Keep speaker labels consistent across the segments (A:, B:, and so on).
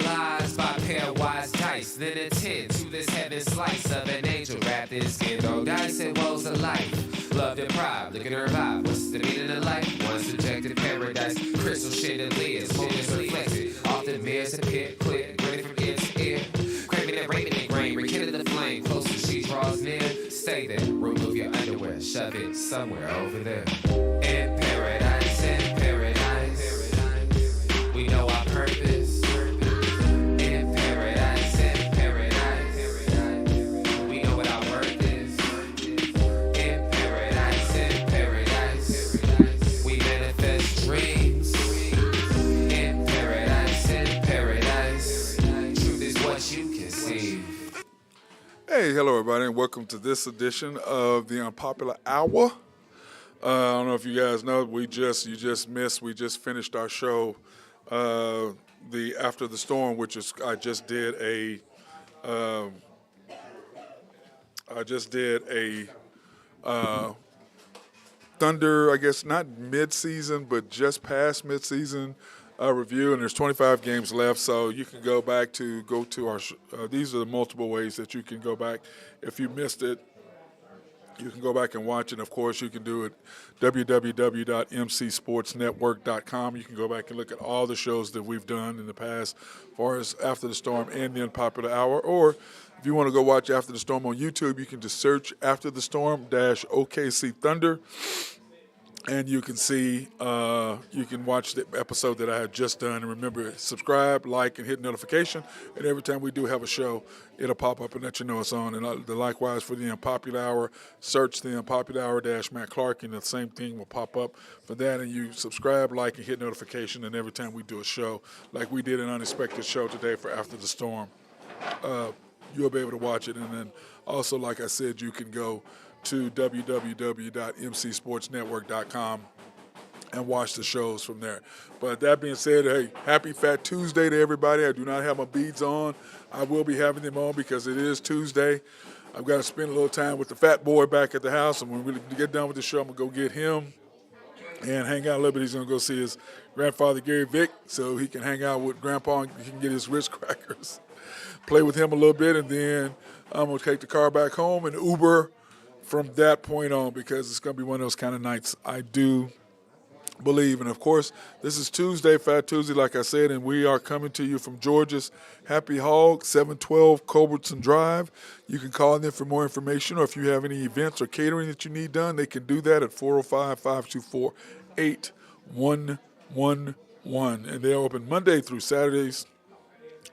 A: Lies by pairwise dice, then attend to this heaven slice of an angel wrapped in skin. Throw dice and woes of life. Love deprived, look at her vibe. What's the meaning of life? One subjective paradise, crystal chandeliers, moments reflected. Often mirrors appear, clear, grinning from ear to ear. Craving and raving and grain, rekindle the flame. Closer she draws near, stay there. Remove your underwear, shove it somewhere over there. In paradise, we know our purpose.
B: Hey, hello everybody, and welcome to this edition of the Unpopular Hour. I don't know if you guys know, we just finished our show, the After the Storm, which is I just did a Thunder, I guess not mid-season, but just past mid-season review, and there's 25 games left, so you can go to our. These are the multiple ways that you can go back. If you missed it, you can go back and watch it. Of course, you can do it www.mcsportsnetwork.com. You can go back and look at all the shows that we've done in the past, as far as After the Storm and the Unpopular Hour. Or if you want to go watch After the Storm on YouTube, you can just search After the Storm -OKC Thunder. And you can see, you can watch the episode that I had just done. And remember, subscribe, like, and hit notification. And every time we do have a show, it'll pop up and let you know it's on. And likewise for the Unpopular Hour, search the Unpopular Hour Matt Clark, and the same thing will pop up for that. And you subscribe, like, and hit notification. And every time we do a show, like we did an unexpected show today for After the Storm, you'll be able to watch it. And then also, like I said, you can go to www.mcsportsnetwork.com and watch the shows from there. But that being said, hey, happy Fat Tuesday to everybody. I do not have my beads on. I will be having them on because it is Tuesday. I've got to spend a little time with the fat boy back at the house, and when we get done with the show, I'm going to go get him and hang out a little bit. He's going to go see his grandfather, Gary Vick, so he can hang out with Grandpa and he can get his Ritz crackers, play with him a little bit, and then I'm going to take the car back home and Uber from that point on, because it's going to be one of those kind of nights, I do believe. And, of course, this is Tuesday, Fat Tuesday, like I said, and we are coming to you from Georgia's Happy Hog, 712 Culbertson Drive. You can call them for more information, or if you have any events or catering that you need done, they can do that at 405-524-8111. And they're open Monday through Saturdays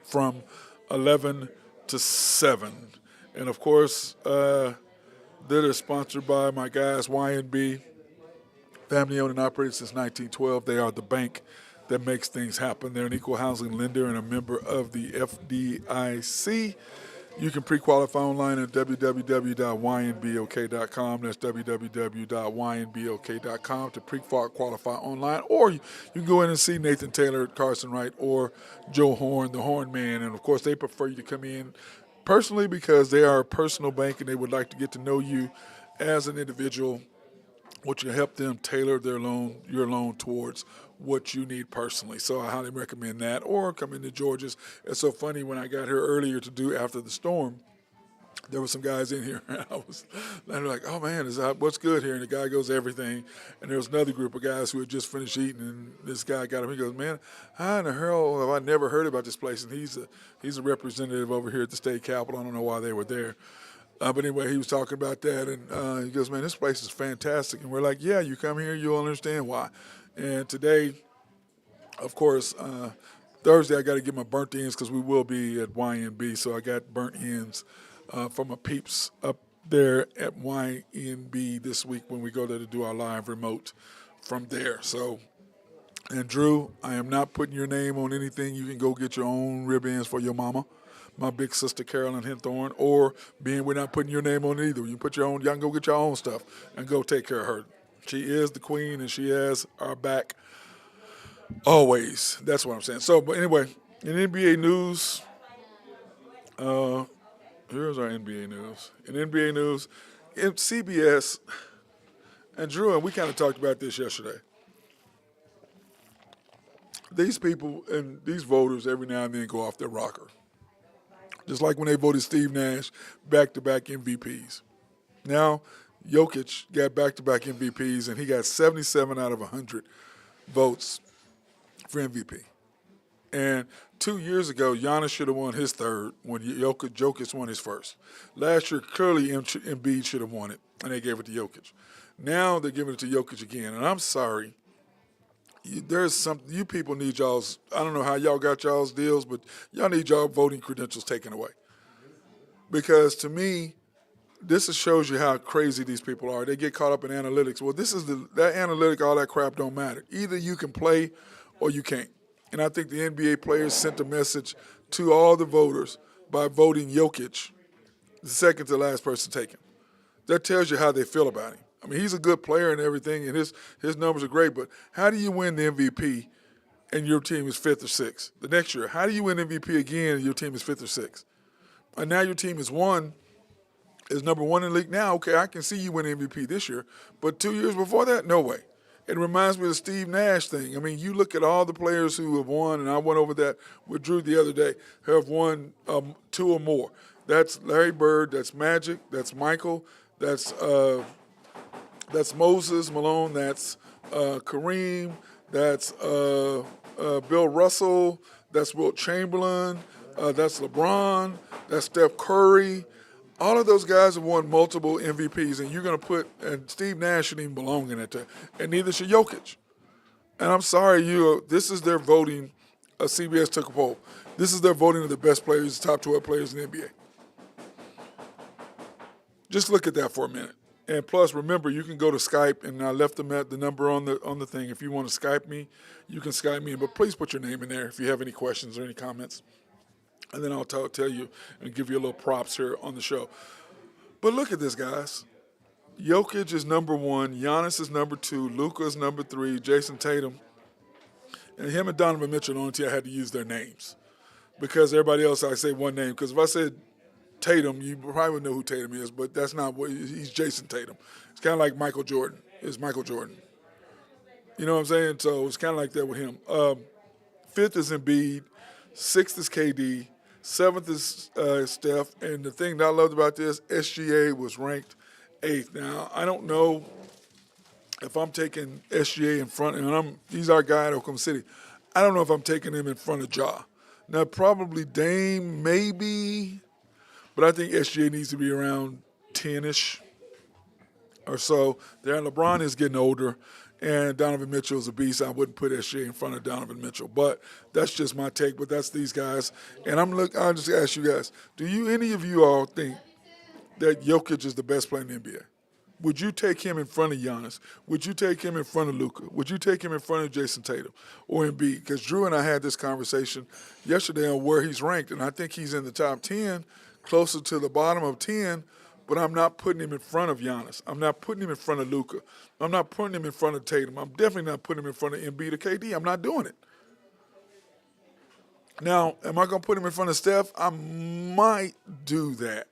B: from 11 to 7. And, of course, they're sponsored by my guys, YNB, family owned and operated since 1912. They are the bank that makes things happen. They're an equal housing lender and a member of the FDIC. You can pre-qualify online at www.ynbok.com. That's www.ynbok.com to pre-qualify online. Or you can go in and see Nathan Taylor, Carson Wright, or Joe Horn, the Horn Man. And, of course, they prefer you to come in personally because they are a personal bank and they would like to get to know you as an individual, which will help them tailor your loan towards what you need personally. So I highly recommend that. Or come into Georgia's. It's so funny, when I got here earlier to do After the Storm, there were some guys in here, and they're like, oh, man, what's good here? And the guy goes, everything. And there was another group of guys who had just finished eating, and this guy got him. He goes, man, how in the hell have I never heard about this place? And he's a representative over here at the state capitol. I don't know why they were there. But anyway, he was talking about that, and he goes, man, this place is fantastic. And we're like, yeah, you come here, you'll understand why. And today, of course, Thursday, I got to get my burnt ends because we will be at YNB. So I got burnt ends from my peeps up there at YNB this week when we go there to do our live remote from there. So, and Drew, I am not putting your name on anything. You can go get your own rib ends for your mama, my big sister Carolyn Henthorne, or being we're not putting your name on it either. You put your own, y'all can go get your own stuff and go take care of her. She is the queen, and she has our back always. That's what I'm saying. So, but anyway, in NBA news, here's our NBA news. In NBA news, in CBS, and Drew and we kind of talked about this yesterday. These people and these voters every now and then go off their rocker. Just like when they voted Steve Nash back-to-back MVPs. Now, Jokic got back-to-back MVPs, and he got 77 out of 100 votes for MVP. And 2 years ago, Giannis should have won his third when Jokic won his first. Last year, clearly Embiid should have won it, and they gave it to Jokic. Now they're giving it to Jokic again, and I'm sorry. There's something you people need y'all's. I don't know how y'all got y'all's deals, but y'all need y'all voting credentials taken away. Because to me, this shows you how crazy these people are. They get caught up in analytics. Well, this is that analytic, all that crap don't matter. Either you can play or you can't. And I think the NBA players sent a message to all the voters by voting Jokic, the second to last person taken. That tells you how they feel about him. I mean, he's a good player and everything, and his numbers are great, but how do you win the MVP and your team is fifth or sixth? The next year, how do you win MVP again and your team is fifth or sixth? And now your team is number one in the league now. Okay, I can see you win MVP this year, but 2 years before that, no way. It reminds me of the Steve Nash thing. I mean, you look at all the players who have won, and I went over that with Drew the other day, who have won 2 or more. That's Larry Bird, that's Magic, that's Michael, that's Moses Malone, that's Kareem, that's Bill Russell, that's Wilt Chamberlain, that's LeBron, that's Steph Curry. All of those guys have won multiple MVPs, and you're going to and Steve Nash shouldn't even belong in it, and neither should Jokic. And I'm sorry, this is their voting. CBS took a poll. This is their voting of the best players, top 12 players in the NBA. Just look at that for a minute. And plus, remember, you can go to Skype, and I left the number on the thing. If you want to Skype me, you can Skype me. But please put your name in there if you have any questions or any comments. And then I'll tell you and give you a little props here on the show. But look at this, guys. Jokic is number 1. Giannis is number 2. Luka is number 3. Jason Tatum. And him and Donovan Mitchell, the only two I had to use their names. Because everybody else, I say one name. Because if I said Tatum, you probably would know who Tatum is, but that's not what he's Jason Tatum. It's kind of like Michael Jordan is Michael Jordan. You know what I'm saying? So it's kind of like that with him. 5th is Embiid. 6th is KD. 7th is Steph. And the thing that I loved about this, SGA was ranked 8th. Now, I don't know if I'm taking SGA in front, and he's our guy at Oklahoma City. I don't know if I'm taking him in front of Ja. Now, probably Dame, maybe, but I think SGA needs to be around 10-ish or so. There, LeBron is getting older, and Donovan Mitchell is a beast. I wouldn't put SGA in front of Donovan Mitchell, but that's just my take. But that's these guys, and I'll just ask you guys: any of you all think that Jokic is the best player in the NBA? Would you take him in front of Giannis? Would you take him in front of Luka? Would you take him in front of Jason Tatum or Embiid? Because Drew and I had this conversation yesterday on where he's ranked, and I think he's in the top 10, closer to the bottom of 10, but I'm not putting him in front of Giannis. I'm not putting him in front of Luka. I'm not putting him in front of Tatum. I'm definitely not putting him in front of Embiid or KD. I'm not doing it. Now, am I going to put him in front of Steph? I might do that.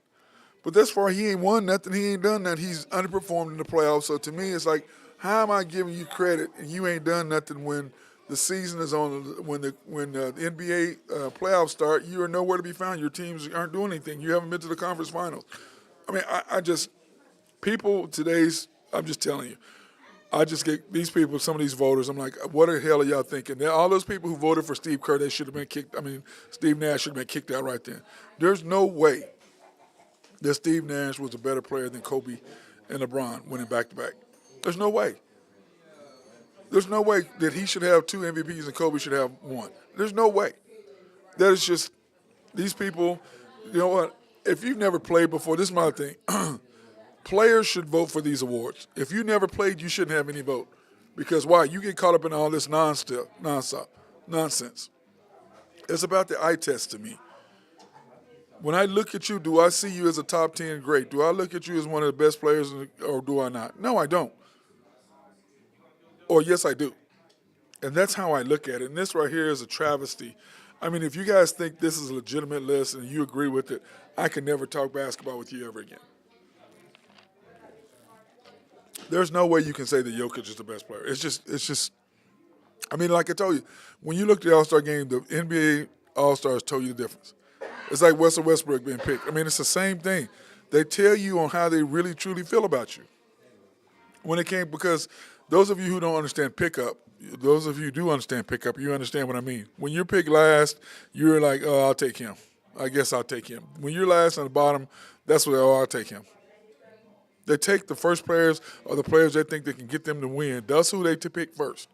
B: But thus far, he ain't won nothing. He ain't done nothing. He's underperformed in the playoffs. So to me, it's like, how am I giving you credit and you ain't done nothing when the season is on? When the NBA playoffs start, you are nowhere to be found. Your teams aren't doing anything. You haven't been to the conference finals. I mean, I'm just telling you. I just get these people, some of these voters, I'm like, what the hell are y'all thinking? All those people who voted for Steve Kerr, they should have been kicked. I mean, Steve Nash should have been kicked out right then. There's no way that Steve Nash was a better player than Kobe and LeBron winning back-to-back. There's no way. There's no way that he should have 2 MVPs and Kobe should have 1. There's no way. That is just, these people, you know what, if you've never played before, this is my thing. Players should vote for these awards. If you never played, you shouldn't have any vote. Because why? You get caught up in all this nonsense. It's about the eye test to me. When I look at you, do I see you as a top 10 great? Do I look at you as one of the best players, or do I not? No, I don't. Or yes, I do. And that's how I look at it. And this right here is a travesty. I mean, if you guys think this is a legitimate list and you agree with it, I can never talk basketball with you ever again. There's no way you can say that Jokic is the best player. It's just I mean, like I told you, when you look at the All-Star game, the NBA All-Stars told you the difference. It's like Russell Westbrook being picked. I mean, it's the same thing. They tell you on how they really, truly feel about you. When it came, because those of you who don't understand pickup, those of you who do understand pickup, you understand what I mean. When you're picked last, you're like, oh, I'll take him. I guess I'll take him. When you're last on the bottom, that's what, oh, I'll take him. They take the first players or the players they think they can get them to win. That's who they to pick first.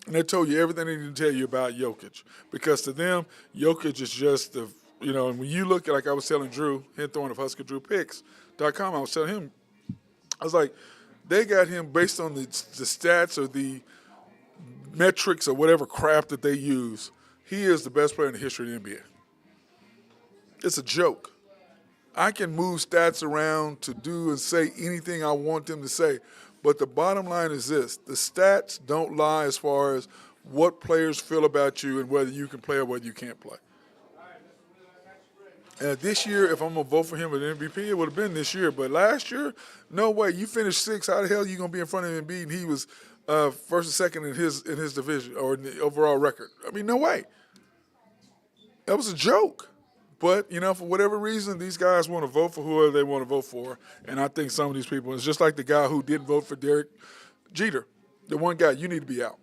B: And they told you everything they need to tell you about Jokic. Because to them, Jokic is just the, and when you look at, like I was telling Drew, Henthorne of HuskerDrewPicks.com, I was telling him, I was like, they got him based on the stats or the metrics or whatever crap that they use. He is the best player in the history of the NBA. It's a joke. I can move stats around to do and say anything I want them to say. But the bottom line is this. The stats don't lie as far as what players feel about you and whether you can play or whether you can't play. And this year, if I'm going to vote for him as MVP, it would have been this year. But last year, no way. You finished sixth. How the hell are you going to be in front of Embiid? And he was first and second in his division or in the overall record. I mean, no way. That was a joke. But, for whatever reason, these guys want to vote for whoever they want to vote for. And I think some of these people, it's just like the guy who didn't vote for Derek Jeter. The one guy, you need to be out.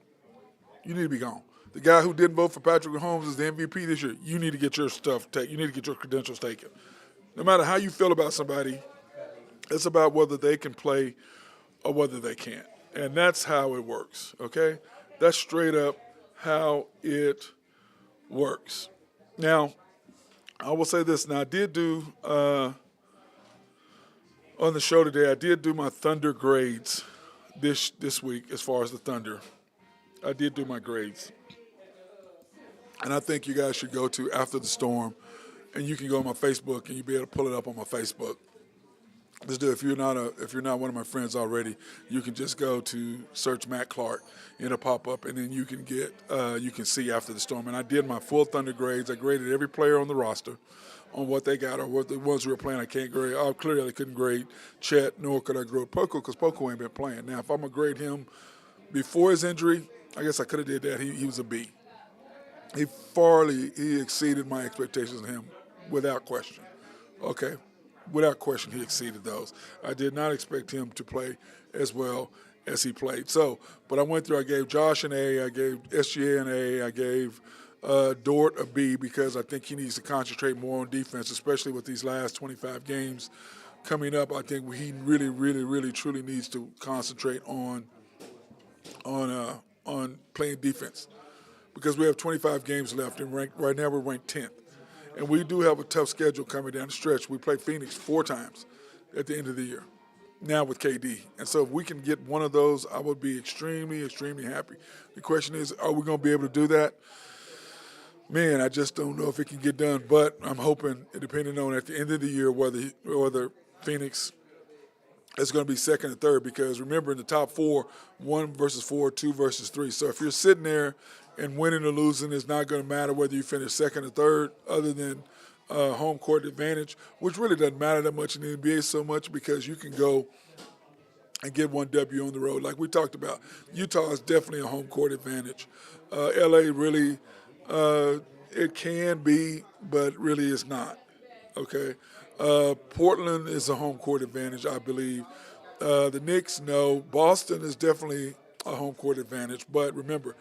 B: You need to be gone. The guy who didn't vote for Patrick Mahomes as the MVP this year, you need to get your stuff taken. You need to get your credentials taken. No matter how you feel about somebody, it's about whether they can play or whether they can't. And that's how it works, okay? That's straight up how it works. Now, I will say this. Now, I did do, on the show today, I did do my Thunder grades this week as far as the Thunder. I did do my grades. And I think you guys should go to After the Storm, and you can go on my Facebook, and you'll be able to pull it up on my Facebook. Just do. If you're not one of my friends already, you can just go to search Matt Clark, and it'll pop up, and then you can see After the Storm. And I did my full Thunder grades. I graded every player on the roster on what they got or what the ones who were playing. I can't grade. Oh, clearly I couldn't grade Chet, nor could I grade Poku because Poku ain't been playing. Now, if I'm gonna grade him before his injury, I guess I could have did that. He was a B. He exceeded my expectations of him without question. Okay. Without question, he exceeded those. I did not expect him to play as well as he played. So, but I went through, I gave Josh an A, I gave SGA an A, I gave Dort a B because I think he needs to concentrate more on defense, especially with these last 25 games coming up. I think he really, really, really, truly needs to concentrate on playing defense because we have 25 games left, and right now we're ranked 10th. And we do have a tough schedule coming down the stretch. We play Phoenix 4 times at the end of the year, now with KD. And so if we can get one of those, I would be extremely, extremely happy. The question is, are we going to be able to do that? Man, I just don't know if it can get done. But I'm hoping, depending on at the end of the year, whether Phoenix is going to be second or third. Because remember, in the top 4, 1 versus 4, 2 versus 3. So if you're sitting there and winning or losing, it's not going to matter whether you finish second or third, other than home court advantage, which really doesn't matter that much in the NBA so much because you can go and get one W on the road. Like we talked about, Utah is definitely a home court advantage. LA really, it can be, but really is not. Okay, Portland is a home court advantage, I believe. The Knicks, no. Boston is definitely a home court advantage, but remember,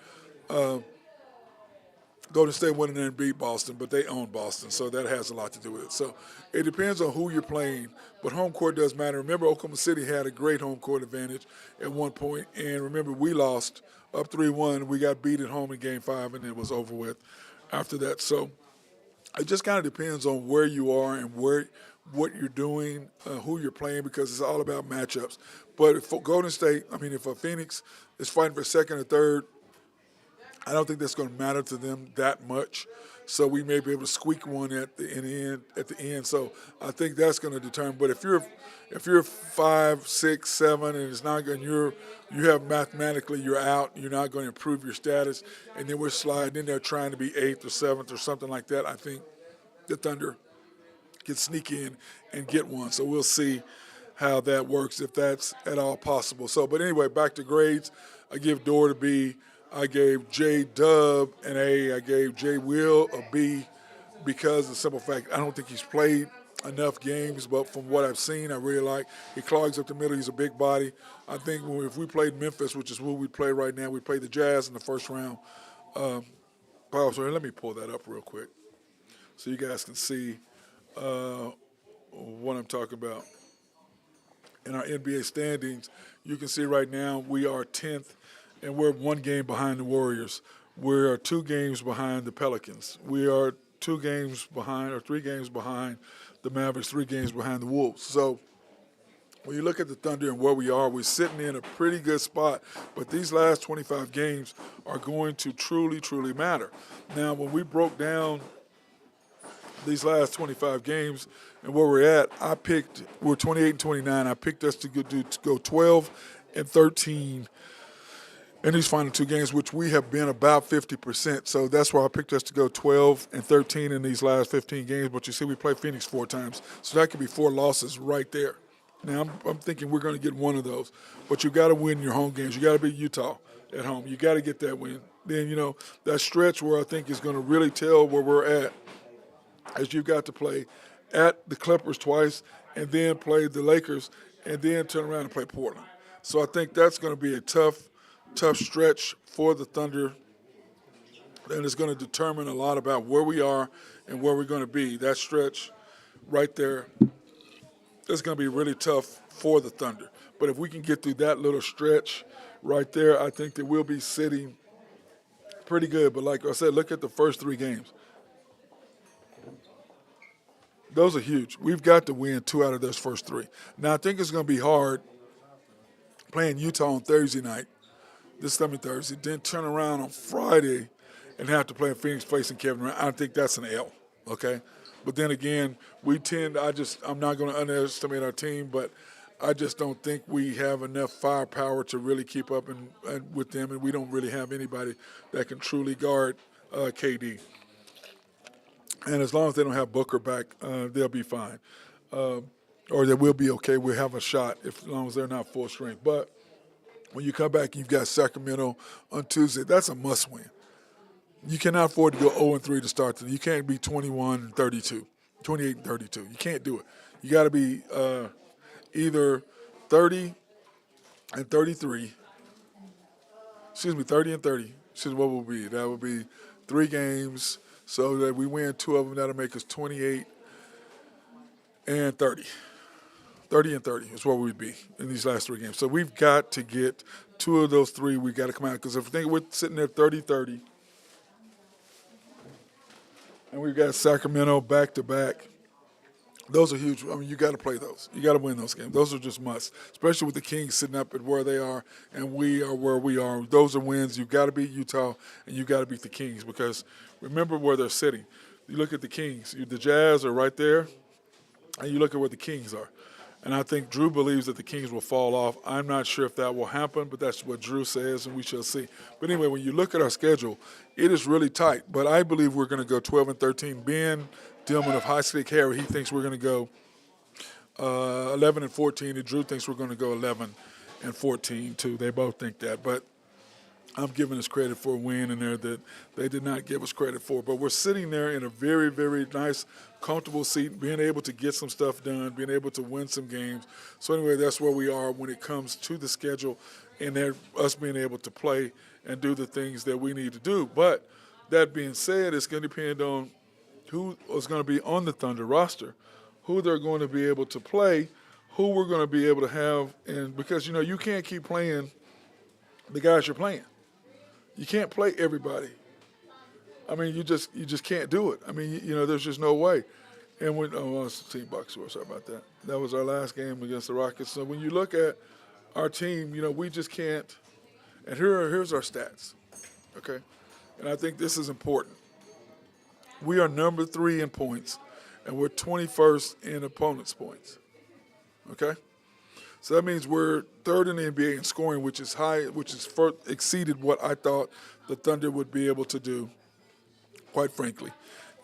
B: Golden State went in there and beat Boston, but they own Boston, so that has a lot to do with it. So it depends on who you're playing, but home court does matter. Remember, Oklahoma City had a great home court advantage at one point, and remember, we lost up 3-1. We got beat at home in Game 5, and it was over with after that. So it just kind of depends on where you are and what you're doing, who you're playing, because it's all about matchups. But if Golden State, if a Phoenix is fighting for second or third, I don't think that's going to matter to them that much. So we may be able to squeak one at the end. So I think that's going to determine. But if you're 5, 6, 7, and it's not going, you have mathematically you're out. You're not going to improve your status, and then we're sliding in there trying to be 8th or 7th or something like that. I think the Thunder can sneak in and get one. So we'll see how that works if that's at all possible. So, but anyway, back to grades. I give Dort a B. I gave J Dub an A. I gave J Will a B because of the simple fact I don't think he's played enough games, but from what I've seen, I really like. He clogs up the middle. He's a big body. I think if we played Memphis, which is who we play right now, we played the Jazz in the first round. Oh, sorry, let me pull that up real quick so you guys can see what I'm talking about. In our NBA standings, you can see right now we are 10th, and we're one game behind the Warriors. We are 2 games behind the Pelicans. We are 2 games behind, or 3 games behind the Mavericks, 3 games behind the Wolves. So when you look at the Thunder and where we are, we're sitting in a pretty good spot. But these last 25 games are going to truly, truly matter. Now, when we broke down these last 25 games and where we're at, we're 28 and 29. I picked us to go 12 and 13 in these final 2 games, which we have been about 50%. So that's why I picked us to go 12 and 13 in these last 15 games. But you see, we played Phoenix 4 times. So that could be 4 losses right there. Now, I'm thinking we're going to get one of those. But you got to win your home games. You got to beat Utah at home. You got to get that win. Then, that stretch where I think is going to really tell where we're at is you've got to play at the Clippers twice and then play the Lakers and then turn around and play Portland. So I think that's going to be a tough stretch for the Thunder, and it's going to determine a lot about where we are and where we're going to be. That stretch right there is going to be really tough for the Thunder. But if we can get through that little stretch right there, I think that we'll be sitting pretty good. But like I said, look at the first 3 games. Those are huge. We've got to win 2 out of those first 3. Now, I think it's going to be hard playing Utah on Thursday night, this coming Thursday, then turn around on Friday and have to play in Phoenix facing Kevin Durant. I think that's an L, okay? But then again, I'm not going to underestimate our team, but I just don't think we have enough firepower to really keep up and with them, and we don't really have anybody that can truly guard KD. And as long as they don't have Booker back, they'll be fine. Or they will be okay. We'll have a shot as long as they're not full strength. But when you come back, you've got Sacramento on Tuesday. That's a must-win. You cannot afford to go 0-3 to start. You can't be 21-32, 28-32. You can't do it. You got to be either 30 and 33. 30 and 30. What will be? That would be 3 games. So that we win 2 of them, that'll make us 28 and 30. 30 and 30 is where we'd be in these last 3 games. So we've got to get 2 of those 3. We've got to come out. Because if we're sitting there 30-30, and we've got Sacramento back-to-back, those are huge. I mean, you got to play those. You got to win those games. Those are just musts, especially with the Kings sitting up at where they are and we are where we are. Those are wins. You've got to beat Utah and you've got to beat the Kings because remember where they're sitting. You look at the Kings. The Jazz are right there, and you look at where the Kings are. And I think Drew believes that the Kings will fall off. I'm not sure if that will happen, but that's what Drew says, and we shall see. But anyway, when you look at our schedule, it is really tight. But I believe we're going to go 12 and 13. Ben Dillman of High Stick Harry, he thinks we're going to go 11 and 14, and Drew thinks we're going to go 11 and 14 too. They both think that, but I'm giving us credit for a win in there that they did not give us credit for. But we're sitting there in a very, very nice, comfortable seat, being able to get some stuff done, being able to win some games. So anyway, that's where we are when it comes to the schedule and us being able to play and do the things that we need to do. But that being said, it's going to depend on who is going to be on the Thunder roster, who they're going to be able to play, who we're going to be able to have. And because, you can't keep playing the guys you're playing. You can't play everybody. I mean, you just can't do it. I mean, there's just no way. And it's the Team Bucks. Sorry about that. That was our last game against the Rockets. So when you look at our team, we just can't. And here's our stats, okay? And I think this is important. We are number 3 in points, and we're 21st in opponents' points, okay? So that means we're 3rd in the NBA in scoring, which is high, which is exceeded what I thought the Thunder would be able to do, quite frankly.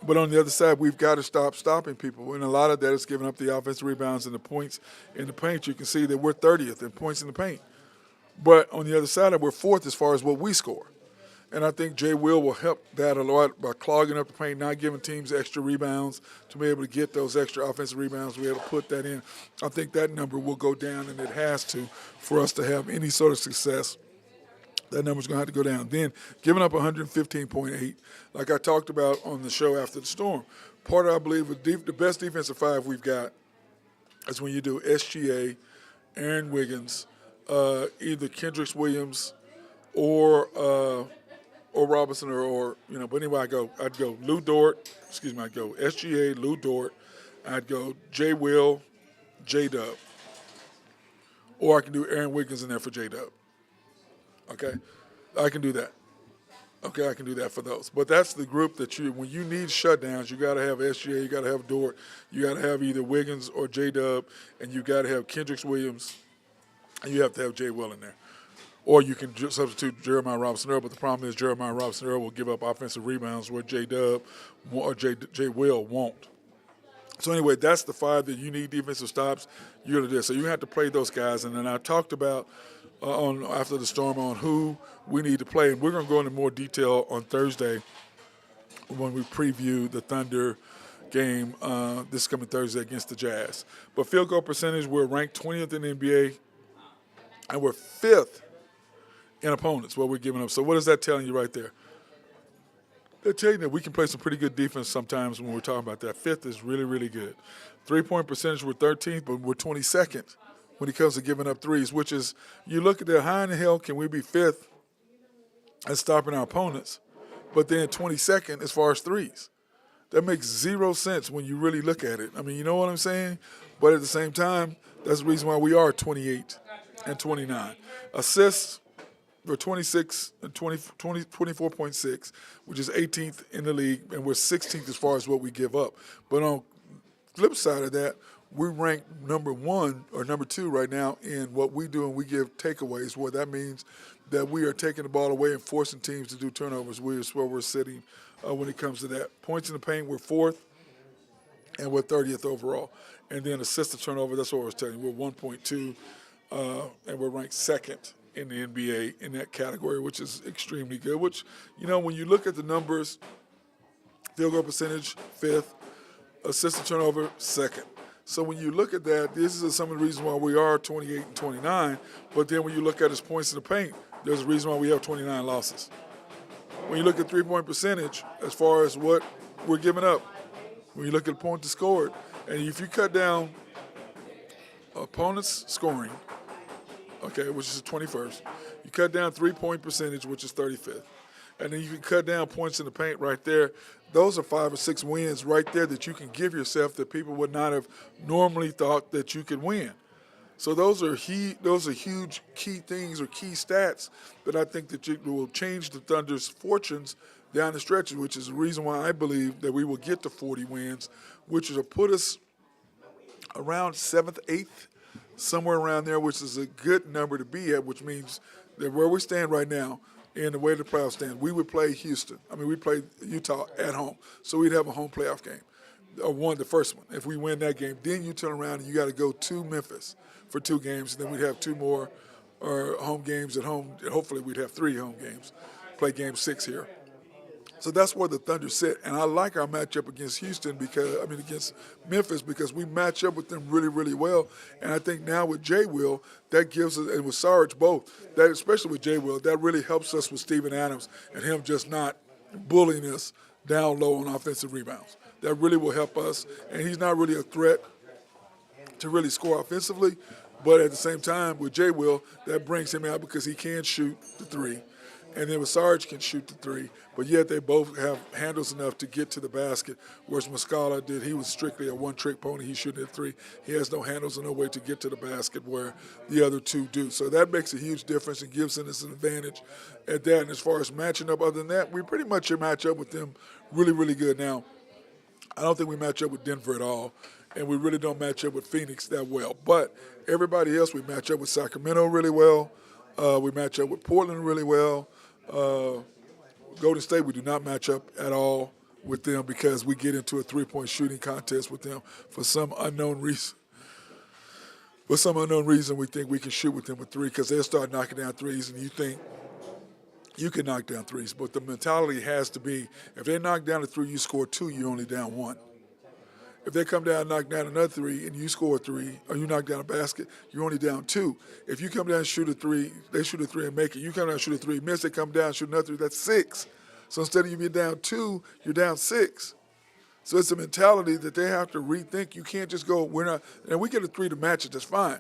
B: But on the other side, we've got to stop stopping people. And a lot of that is giving up the offensive rebounds and the points in the paint. You can see that we're 30th in points in the paint. But on the other side, we're 4th as far as what we score. And I think Jay will help that a lot by clogging up the paint, not giving teams extra rebounds to be able to get those extra offensive rebounds, to be able to put that in. I think that number will go down, and it has to for us to have any sort of success. That number's going to have to go down. Then giving up 115.8, like I talked about on the show after the storm. Part of, I believe, the best defensive five we've got is when you do SGA, Aaron Wiggins, either Kendricks Williams or Robinson or but anyway, I'd go Lou Dort, I'd go SGA, Lou Dort, I'd go J Will, J Dub. Or I can do Aaron Wiggins in there for J Dub. Okay? I can do that. Okay, I can do that for those. But that's the group that when you need shutdowns, you got to have SGA, you got to have Dort, you got to have either Wiggins or J Dub, and you got to have Kendricks Williams, and you have to have J Will in there. Or you can substitute Jeremiah Robinson-Earl, but the problem is Jeremiah Robinson-Earl will give up offensive rebounds where J Dub or J Will won't. So anyway, that's the five that you need defensive stops. You're going to do. So you have to play those guys. And then I talked about after the storm on who we need to play. And we're going to go into more detail on Thursday when we preview the Thunder game this coming Thursday against the Jazz. But field goal percentage, we're ranked 20th in the NBA, and we're 5th in opponents, what we're giving up. So what is that telling you right there? They're telling you that we can play some pretty good defense sometimes when we're talking about that. 5th is really, really good. 3-point percentage, we're 13th, but we're 22nd when it comes to giving up threes, which is, you look at that, how in the hell can we be 5th at stopping our opponents, but then 22nd as far as threes? That makes zero sense when you really look at it. I mean, you know what I'm saying? But at the same time, that's the reason why we are 28 and 29. Assists, we're 26 and 24.6, which is 18th in the league, and we're 16th as far as what we give up. But on the flip side of that, we rank number 1 or number 2 right now in what we do, and we give takeaways, where that means that we are taking the ball away and forcing teams to do turnovers. Is where we're sitting when it comes to that. Points in the paint, we're 4th, and we're 30th overall. And then assist to turnover, that's what I was telling you. We're 1.2, and we're ranked 2nd in the NBA in that category, which is extremely good. Which, when you look at the numbers, field goal percentage, 5th, assist to turnover, 2nd. So when you look at that, this is some of the reasons why we are 28 and 29. But then when you look at his points in the paint, there's a reason why we have 29 losses. When you look at 3-point percentage, as far as what we're giving up, when you look at points scored, and if you cut down opponents' scoring, okay, which is the 21st, you cut down 3-point percentage, which is 35th. And then you can cut down points in the paint right there. Those are 5 or 6 wins right there that you can give yourself that people would not have normally thought that you could win. So those are huge key things or key stats that I think that will change the Thunder's fortunes down the stretch, which is the reason why I believe that we will get to 40 wins, which will put us around 7th, 8th, somewhere around there, which is a good number to be at, which means that where we stand right now, in the way the playoffs stand, we would play Houston. I mean, we played Utah at home, so we'd have a home playoff game, or the first one. If we win that game, then you turn around and you got to go to Memphis for 2 games, and then we'd have 2 more home games at home. Hopefully, we'd have 3 home games, play game 6 here. So that's where the Thunder sit, and I like our matchup against against Memphis, because we match up with them really, really well. And I think now with J Will, that gives us, and with Sarge both, that especially with J Will, that really helps us with Steven Adams and him just not bullying us down low on offensive rebounds. That really will help us, and he's not really a threat to really score offensively, but at the same time with J Will, that brings him out because he can shoot the 3. And then with Sarge can shoot the 3, but yet they both have handles enough to get to the basket, whereas Muscala he was strictly a one-trick pony. He's shooting at 3. He has no handles and no way to get to the basket where the other 2 do. So that makes a huge difference and gives us an advantage at that. And as far as matching up, other than that, we pretty much match up with them really, really good. Now, I don't think we match up with Denver at all, and we really don't match up with Phoenix that well. But everybody else, we match up with Sacramento really well. We match up with Portland really well. Golden State, we do not match up at all with them because we get into a 3-point shooting contest with them for some unknown reason. For some unknown reason, we think we can shoot with them with 3 because they'll start knocking down threes, and you think you can knock down threes, but the mentality has to be if they knock down a three, you score two, you're only down one. If they come down and knock down another three and you score a three, or you knock down a basket, you're only down two. If you come down and shoot a three, they shoot a three and make it. You come down and shoot a three, miss, they come down and shoot another three, that's six. So instead of you being down two, you're down six. So it's a mentality that they have to rethink. You can't just go, we're not, and we get a three to match it, that's fine.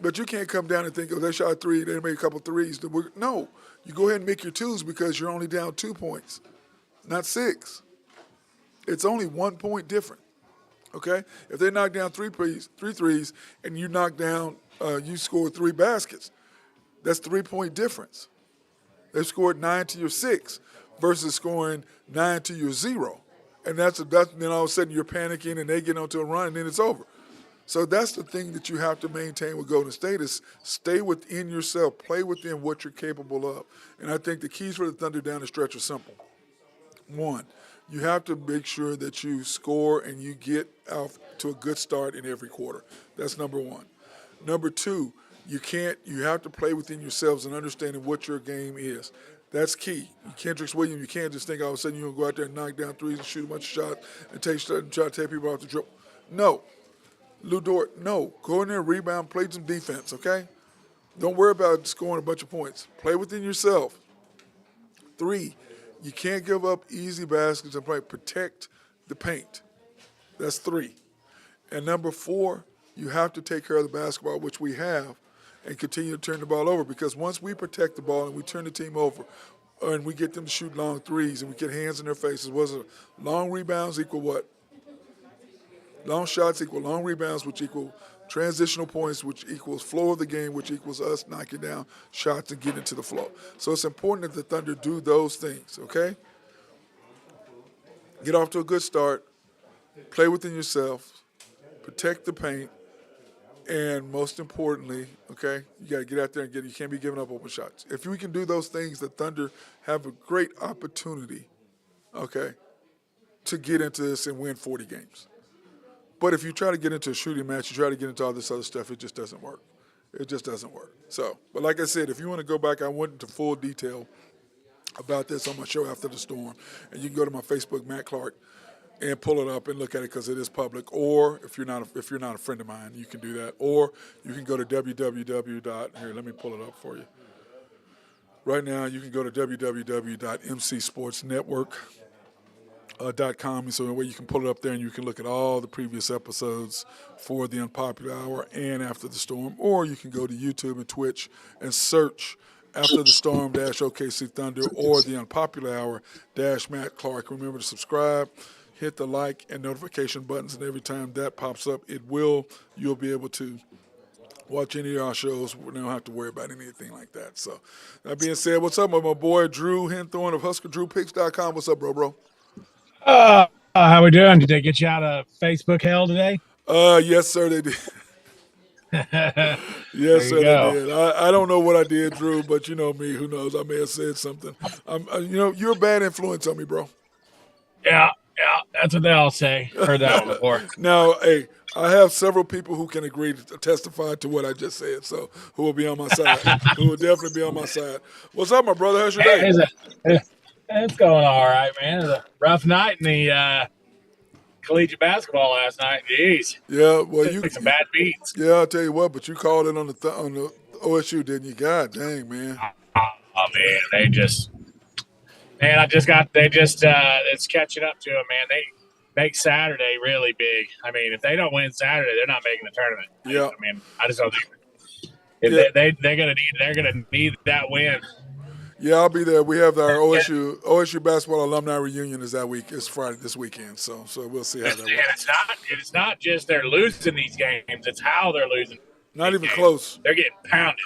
B: But you can't come down and think, oh, they shot a three, they made a couple threes. No, you go ahead and make your twos because you're only down 2 points, not six. It's only 1 point different. Okay, if they knock down three threes, and you knock down, you score 3 baskets, that's 3 point difference. They scored 9 to your 6 versus scoring 9 to your 0, and that's then all of a sudden you're panicking and they get onto a run and then it's over. So that's the thing that you have to maintain with Golden State is stay within yourself, play within what you're capable of, and I think the keys for the Thunder down the stretch are simple. One, you have to make sure that you score and you get out to a good start in every quarter. That's number one. Number two, you have to play within yourselves and understanding what your game is. That's key. Kendrick Williams, you can't just think all of a sudden you're going to go out there and knock down threes and shoot a bunch of shots and try to take people off the dribble. No. Lou Dort, no. Go in there, rebound, play some defense, okay? Don't worry about scoring a bunch of points. Play within yourself. 3, you can't give up easy baskets and play. Protect the paint. That's 3. And number 4, you have to take care of the basketball, which we have, and continue to turn the ball over. Because once we protect the ball and we turn the team over and we get them to shoot long threes and we get hands in their faces, long rebounds equal what? Long shots equal long rebounds, which equal transitional points, which equals flow of the game, which equals us knocking down shots and getting to the flow. So it's important that the Thunder do those things, okay? Get off to a good start, play within yourself, protect the paint, and most importantly, okay, you got to get out there and you can't be giving up open shots. If we can do those things, the Thunder have a great opportunity, okay, to get into this and win 40 games. But if you try to get into a shooting match, you try to get into all this other stuff, it just doesn't work. It just doesn't work. So, but like I said, if you want to go back, I went into full detail about this on my show After the Storm. And you can go to my Facebook, Matt Clark, and pull it up and look at it because it is public. Or if you're not a friend of mine, you can do that. Or you can go to Here, let me pull it up for you. Right now, you can go to www.mcsportsnetwork.com. .com, so that way you can pull it up there and you can look at all the previous episodes for the Unpopular Hour and After the Storm, or you can go to YouTube and Twitch and search After the Storm OKC Thunder or the Unpopular Hour Matt Clark. Remember to subscribe, hit the like and notification buttons, and every time that pops up, you'll be able to watch any of our shows. We don't have to worry about anything like that. So that being said, what's up with my boy Drew Henthorne of HuskerDrewPicks.com? What's up, bro?
C: How we doing? Did they get you out of Facebook hell today?
B: Yes, sir, they did. Yes, sir, they did. I don't know what I did, Drew, but you know me. Who knows? I may have said something. You're a bad influence on me, bro.
C: Yeah, that's what they all say. Heard that one before.
B: Now, hey, I have several people who can agree to testify to what I just said, so who will be on my side. Who will definitely be on my side. What's up, my brother? How's your day?
C: It's going all right, man. It was a rough night in the collegiate basketball last night. Jeez.
B: Yeah, well, you
C: took some bad beats.
B: Yeah, I'll tell you what, but you called it on the OSU, didn't you? God dang, man.
C: Oh man, it's catching up to them, man. They make Saturday really big. I mean, if they don't win Saturday, they're not making the tournament.
B: Yeah.
C: I mean, I just don't think they're gonna need that win.
B: Yeah, I'll be there. We have our OSU basketball alumni reunion is that week. It's Friday this weekend, so we'll see how that works.
C: It's not just they're losing these games; it's how they're losing.
B: Not even close.
C: They're getting pounded.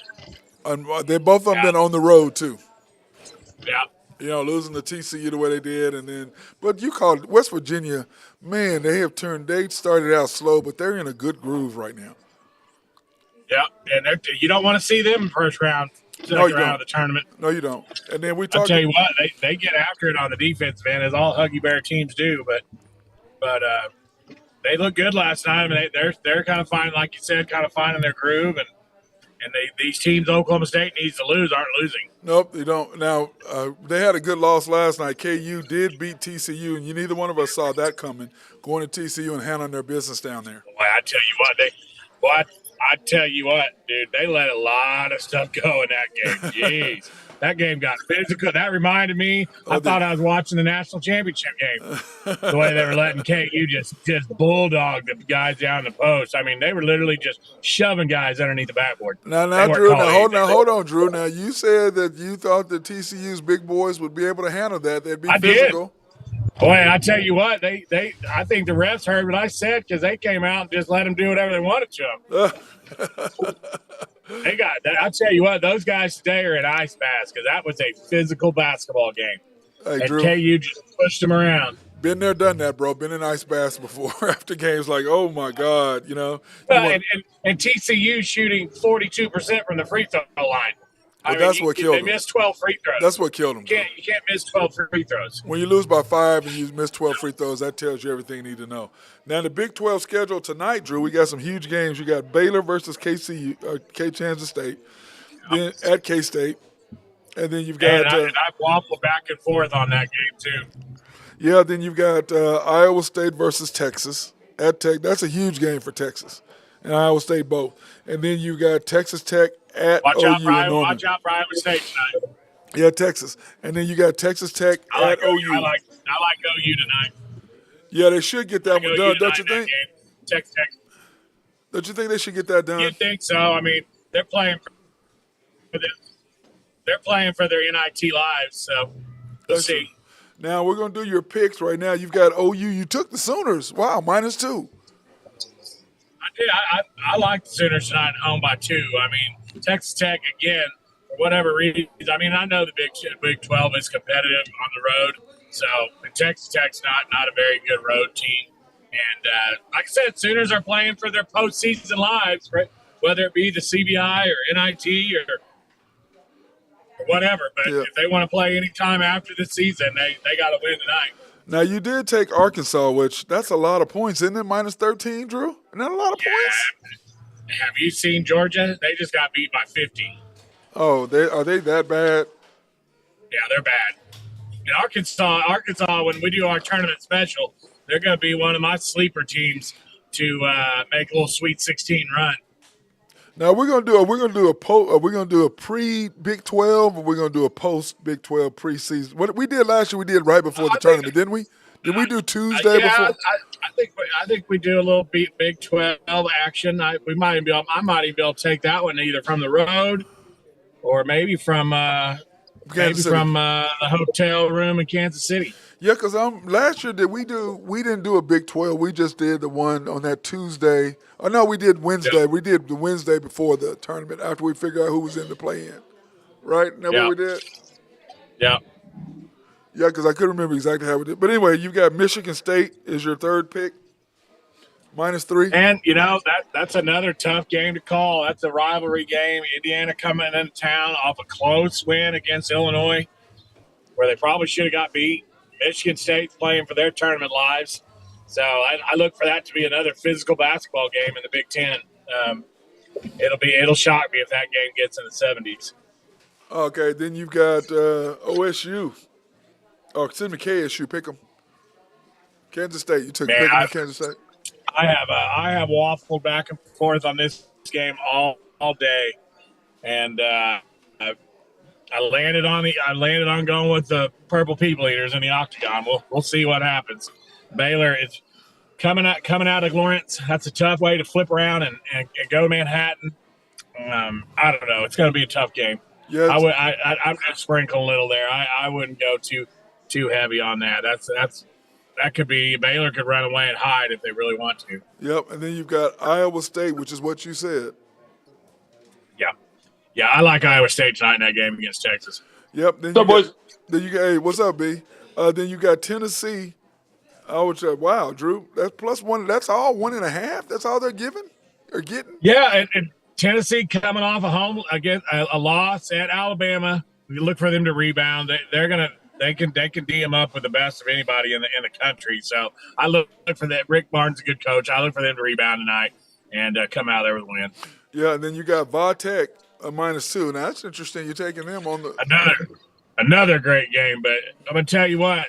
B: They both of them been on the road too.
C: Yeah.
B: Losing to TCU the way they did, but you called West Virginia. Man, they started out slow, but they're in a good groove right now.
C: Yeah, and you don't want to see them first round. Second round of the tournament.
B: No, you don't. And then
C: I'll tell you what, they get after it on the defense, man, as all Huggy Bear teams do. But they look good last night. I mean, they're kind of finding, like you said, kind of finding their groove, And these teams Oklahoma State needs to lose aren't losing.
B: Nope, they don't. Now, they had a good loss last night. KU did beat TCU, and neither one of us saw that coming, going to TCU and handling their business down there.
C: Boy, I tell you what, I tell you what, dude, they let a lot of stuff go in that game. Jeez. That game got physical. That reminded me. I thought I was watching the national championship game. The way they were letting KU just bulldog the guys down the post. I mean, they were literally just shoving guys underneath the backboard.
B: Now, Drew. Hold on, Drew. Now, you said that you thought that TCU's big boys would be able to handle that. They'd be physical.
C: Boy, I tell you what, I think the refs heard what I said because they came out and just let them do whatever they wanted to them. I tell you what, those guys today are at Ice Bass because that was a physical basketball game.
B: Hey,
C: and
B: Drew,
C: KU just pushed them around.
B: Been there, done that, bro. Been in Ice Bass before after games like, oh, my God, you know.
C: And TCU shooting 42% from the free throw line.
B: But that's what killed them.
C: They missed 12 free throws.
B: That's what killed them.
C: You can't miss 12 free throws.
B: When you lose by 5 and you miss 12 free throws, that tells you everything you need to know. Now, the Big 12 schedule tonight, Drew, we got some huge games. You got Baylor versus Kansas State, then at K-State. And then you've got
C: – I waffle back and forth on that game, too.
B: Yeah, then you've got Iowa State versus Texas at Tech. That's a huge game for Texas and Iowa State both. And then you got Texas Tech at OU in Norman.
C: Watch out for Iowa State tonight.
B: Yeah, Texas. And then you got Texas Tech at OU.
C: I like OU tonight.
B: Yeah, they should get that one done, don't you think?
C: Texas Tech.
B: Don't you think they should get that done?
C: You think so? I mean, they're playing for their NIT lives, so we'll see.
B: Now we're gonna do your picks right now. You've got OU. You took the Sooners. Wow, -2.
C: I did. I like the Sooners tonight at home by 2. I mean, Texas Tech again, for whatever reason. I mean, I know the Big 12 is competitive on the road, so Texas Tech's not a very good road team. And like I said, Sooners are playing for their postseason lives, right? Whether it be the CBI or NIT or whatever. But if they want to play any time after the season, they got to win tonight.
B: Now, you did take Arkansas, which that's a lot of points, isn't it? -13, Drew? Isn't that a lot of points?
C: Have you seen Georgia? They just got beat by 50.
B: Oh, are they that bad?
C: Yeah, they're bad. And Arkansas, when we do our tournament special, they're going to be one of my sleeper teams to make a little Sweet 16 run.
B: Now we're gonna do a pre Big 12, or we're gonna do a post Big 12 preseason. What we did last year, we did right before the tournament, didn't we? Did we do Tuesday before?
C: I think we do a little Big 12 action. I might even be able to take that one either from the road or maybe from the hotel room in Kansas City.
B: Yeah, because last year we didn't do a Big 12. We just did the one on that Tuesday. Oh no, we did Wednesday. Yep. We did the Wednesday before the tournament after we figured out who was in the play-in. Right? Isn't that what we did?
C: Yeah.
B: Yeah, because I couldn't remember exactly how we did. But anyway, you've got Michigan State is your third pick, -3.
C: And, that's another tough game to call. That's a rivalry game. Indiana coming into town off a close win against Illinois where they probably should have got beat. Michigan State's playing for their tournament lives. So I look for that to be another physical basketball game in the Big Ten. It'll shock me if that game gets in the 70s.
B: Okay, then you've got OSU. Oh, excuse me, KSU. Pick them. Kansas State. You took pick them in Kansas State.
C: I have waffled back and forth on this game all day, and I landed on going with the Purple People Eaters in the Octagon. We'll see what happens. Baylor is coming out of Lawrence. That's a tough way to flip around and go to Manhattan. I don't know. It's going to be a tough game. Yeah, I'm just sprinkling a little there. I wouldn't go too heavy on that. That could be Baylor could run away and hide if they really want to.
B: Yep, and then you've got Iowa State, which is what you said.
C: Yeah, I like Iowa State tonight in that game against Texas.
B: Yep. Then you got, hey, what's up, B? Then you got Tennessee. I would say, wow, Drew, that's +1. That's all 1.5. That's all they're getting.
C: Yeah, and Tennessee coming off a home against a loss at Alabama. We look for them to rebound. They can D them up with the best of anybody in the country. So I look for that. Rick Barnes is a good coach. I look for them to rebound tonight and come out there with a win.
B: Yeah, and then you got Vatek -2. Now that's interesting. You're taking them on the.
C: Another great game. But I'm gonna tell you what.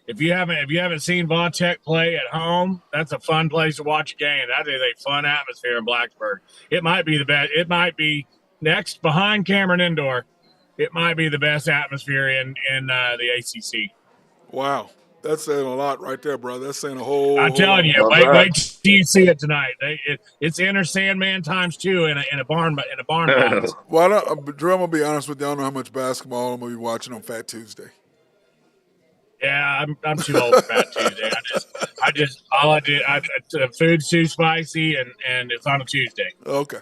C: If you haven't seen Von Tech play at home, that's a fun place to watch a game. That is a fun atmosphere in Blacksburg. It might be the best. It might be next behind Cameron Indoor. It might be the best atmosphere in the ACC.
B: Wow, that's saying a lot right there, bro. That's saying a whole
C: I'm
B: whole lot.
C: telling you, wait till you see it tonight. It's Inner Sandman ×2 in a barn box.
B: Well, Drew, I'm gonna be honest with you. I don't know how much basketball I'm gonna be watching on Fat Tuesday.
C: Yeah, I'm too old for Fat Tuesday. All I did, the food's too spicy and it's on a Tuesday.
B: Okay.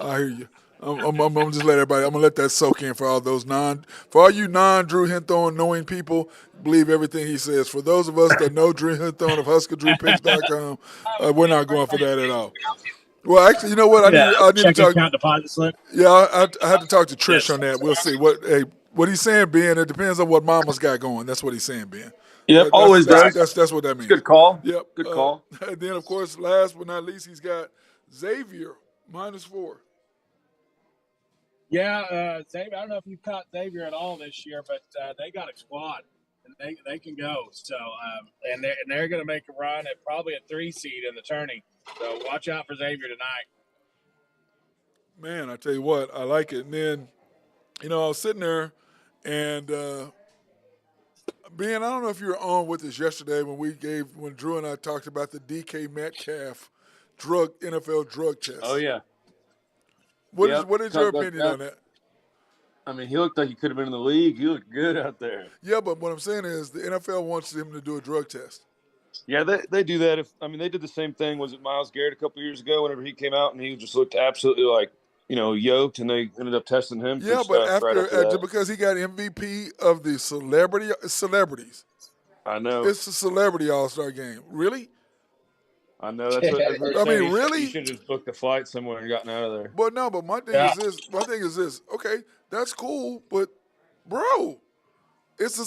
B: I hear you. I'm just let everybody. I'm gonna let that soak in for all those for all you non-Drew Hinthorn knowing people. Believe everything he says. For those of us that know Drew Hinthorn of HuskerDrewPicks.com, we're not going for that at all. Well, actually, you know what? I need to
C: Check
B: talk.
C: account deposit slip.
B: Yeah, I had to talk to Trish on that. We'll see what he's saying, Ben. It depends on what Mama's got going. That's what he's saying, Ben.
D: Yep, always does.
B: That's what that means.
D: Good call.
B: Yep.
D: Good call.
B: And then, of course, last but not least, he's got Xavier -4.
C: Yeah, Xavier. I don't know if you've caught Xavier at all this year, but they got a squad and they can go. So and they're going to make a run at probably a 3 seed in the tourney. So watch out for Xavier tonight.
B: Man, I tell you what, I like it. And then, I was sitting there, and Ben, I don't know if you were on with us yesterday when Drew and I talked about the DK Metcalf NFL drug test.
D: Oh yeah.
B: What is your opinion on that?
D: I mean, he looked like he could have been in the league. He looked good out there.
B: Yeah, but what I'm saying is the NFL wants him to do a drug test.
D: Yeah, they do that. They did the same thing. Was it Myles Garrett a couple years ago? Whenever he came out and he just looked absolutely like yoked, and they ended up testing him.
B: Yeah, but because he got MVP of the celebrities.
D: I know
B: it's a celebrity all-star game. Really?
D: I know that's what
B: I mean. Really?
D: You should have just booked a flight somewhere and gotten out of there.
B: But no. But my thing is this. Okay, that's cool, but bro, it's a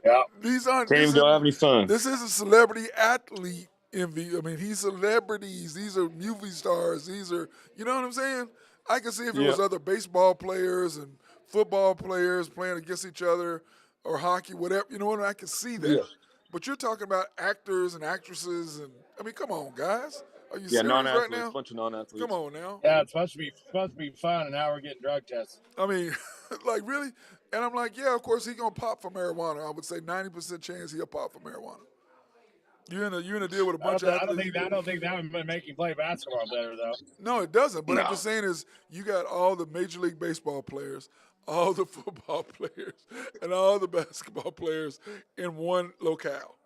C: Yeah.
B: These aren't.
D: Can't even go have any fun.
B: This is a celebrity athlete MVP. I mean, he's celebrities. These are movie stars. These are, you know what I'm saying? I can see if it was other baseball players and football players playing against each other or hockey, whatever. You know what? I can see that. Yeah. But you're talking about actors and actresses, and I mean, come on, guys. Are you serious right now?
D: A bunch of non-athletes.
B: Come on now.
C: Yeah, it's supposed to be fun, and now we're getting drug tests.
B: I mean, like really? And I'm like, yeah, of course he's gonna pop for marijuana. I would say 90% chance he'll pop for marijuana. You're in a deal with a bunch of athletes.
C: I don't think that would make him play basketball better though.
B: No, it doesn't. But I'm just saying is you got all the Major League Baseball players, all the football players, and all the basketball players in one locale.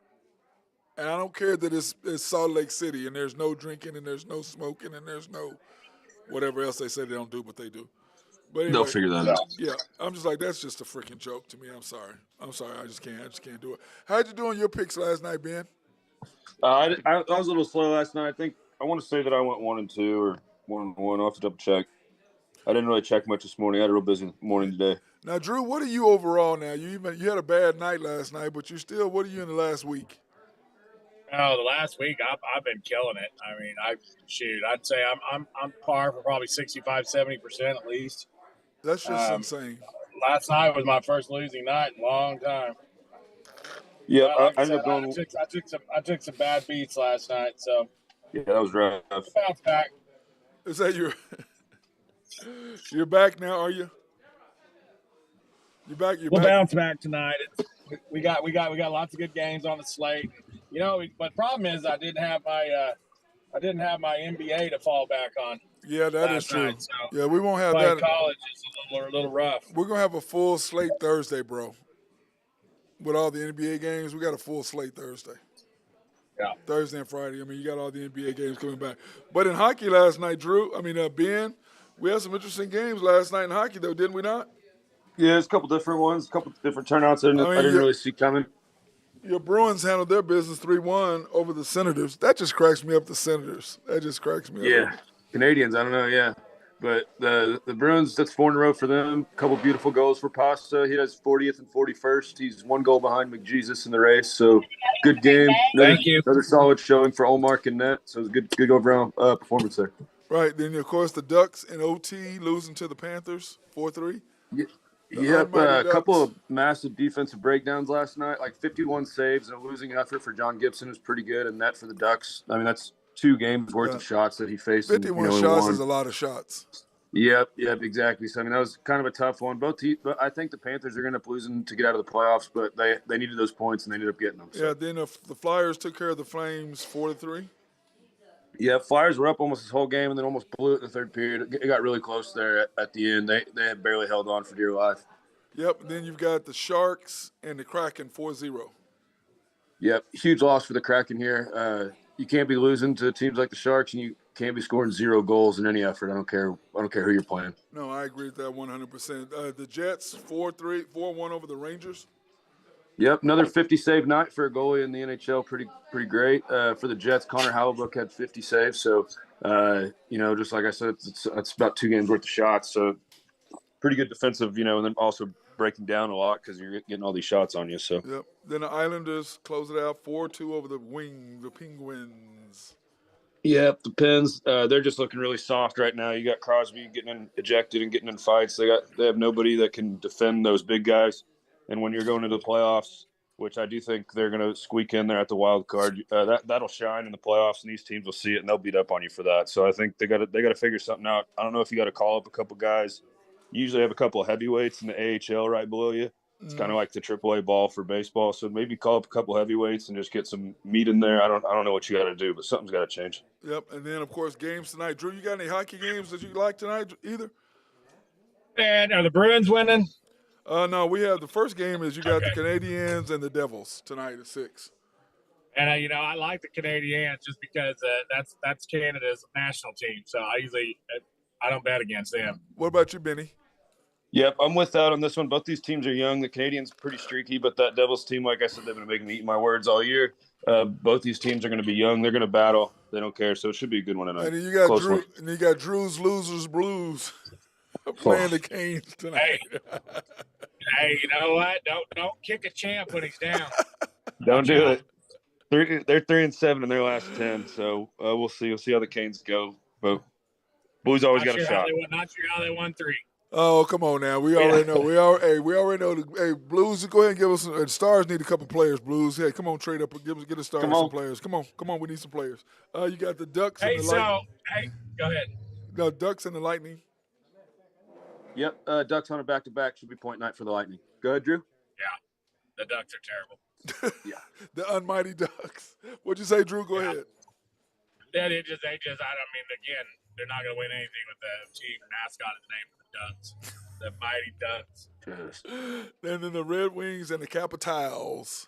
B: And I don't care that it's Salt Lake City and there's no drinking and there's no smoking and there's no whatever else they say they don't do, but they do. But anyway,
D: they'll figure that out.
B: Yeah, I'm just like, that's just a freaking joke to me. I'm sorry. I just can't do it. How'd you do on your picks last night, Ben?
D: I was a little slow last night. I want to say that I went 1-2 or 1-1. I'll have to double check. I didn't really check much this morning. I had a real busy morning today.
B: Now, Drew, what are you overall now? You had a bad night last night, but what are you in the last week?
C: Oh, the last week I've been killing it. I mean, I'd say I'm par for probably 65-70% at least.
B: That's just insane.
C: Last night was my first losing night in a long time.
D: Yeah,
C: like I ended up going. I took some bad beats last night, so
D: yeah, that was rough.
C: Bounce back.
B: Is that you're back now? Are you? You're back.
C: We'll bounce back tonight. We got lots of good games on the slate. But the problem is I didn't have my NBA to fall back on.
B: Yeah, that is true.
C: Night, so
B: yeah, we won't have that.
C: College is a little rough.
B: We're gonna have a full slate Thursday, bro. With all the NBA games, we got a full slate Thursday.
C: Yeah.
B: Thursday and Friday. I mean, you got all the NBA games coming back. But in hockey last night, Drew, Ben, we had some interesting games last night in hockey, though, didn't we not?
D: Yeah, there's a couple different ones, a couple different turnouts I didn't really see coming.
B: Your Bruins handled their business 3-1 over the Senators. That just cracks me up, the Senators. That just cracks me up.
D: Yeah, Canadians, I don't know, yeah. But the Bruins, that's 4 in a row for them. A couple beautiful goals for Pasta. He has 40th and 41st. He's 1 goal behind McJesus in the race. So good game.
C: Thank you.
D: Another solid showing for Olmark and net. So it was a good overall performance there.
B: Right. Then, of course, the Ducks in OT losing to the Panthers 4-3. The
D: Yep,
B: Unmighty
D: a couple
B: Ducks.
D: of massive defensive breakdowns last night, like 51 saves and a losing effort for John Gibson was pretty good, and net for the Ducks. I mean, that's 2 games worth of shots that he faced in
B: 51
D: in
B: shots
D: one.
B: is a lot of shots.
D: Yep, exactly. So I mean, that was kind of a tough one. But I think the Panthers are going to end up losing to get out of the playoffs, but they needed those points and they ended up getting them. So.
B: Yeah. Then the Flyers took care of the Flames 4-3.
D: Yeah, Flyers were up almost this whole game and then almost blew it in the third period. It got really close there at the end. They had barely held on for dear life.
B: Yep. Then you've got the Sharks and the Kraken 4-0.
D: Yep, huge loss for the Kraken here. You can't be losing to teams like the Sharks, and you can't be scoring 0 goals in any effort. I don't care who you're playing.
B: No, I agree with that 100%. The Jets 4-1 over the Rangers.
D: Yep, another 50 save night for a goalie in the NHL. Pretty great for the Jets. Connor Hellebuyck had 50 saves, so just like I said, it's about 2 games worth of shots. So pretty good defensive, and then also breaking down a lot because you're getting all these shots on you. So
B: yep. Then the Islanders close it out 4-2 over the Penguins.
D: Yep, the Pens. They're just looking really soft right now. You got Crosby getting ejected and getting in fights. They have nobody that can defend those big guys. And when you're going into the playoffs, which I do think they're going to squeak in there at the wild card, that'll shine in the playoffs, and these teams will see it and they'll beat up on you for that. So I think they got to figure something out. I don't know if you got to call up a couple guys. You usually have a couple of heavyweights in the AHL right below you. It's kind of like the AAA ball for baseball. So maybe call up a couple heavyweights and just get some meat in there. I don't know what you got to do, but something's got to change.
B: Yep, and then of course games tonight. Drew, you got any hockey games that you like tonight either?
C: And are the Bruins winning?
B: No, we have the first game is you got the Canadiens and the Devils tonight at 6.
C: And I like the Canadiens just because that's Canada's national team. So I don't bet against them.
B: What about you, Benny?
D: Yep, I'm with that on this one. Both these teams are young. The Canadians pretty streaky, but that Devils team, like I said, they've been making me eat my words all year. Both these teams are going to be young. They're going to battle. They don't care. So it should be a good one tonight.
B: And then you got
D: Close one.
B: And you got Drew's Losers Blues playing the Canes tonight.
C: Hey, you know what? Don't kick a champ when he's down.
D: Don't do it. They're 3-7 in their last 10. So we'll see. We'll see how the Canes go. But Blues always got a shot.
C: Not sure how they won 3.
B: Oh, come on now. We already know. We already know. Hey, Blues, go ahead and give us some. Stars need a couple players, Blues. Hey, come on, trade up. Get a Stars some players. Come on. We need some players. You got the Ducks and the Lightning.
C: Go ahead.
B: No, Ducks and the Lightning.
D: Yep, Ducks on a back-to-back should be point night for the Lightning. Go ahead, Drew.
C: Yeah, the Ducks are terrible.
D: Yeah.
B: The Unmighty Ducks. What'd you say, Drew? Go ahead.
C: Yeah, they just. I mean, again, they're not going to win anything with the team mascot is named the Mighty Ducks.
B: Then the Red Wings and the Capitals.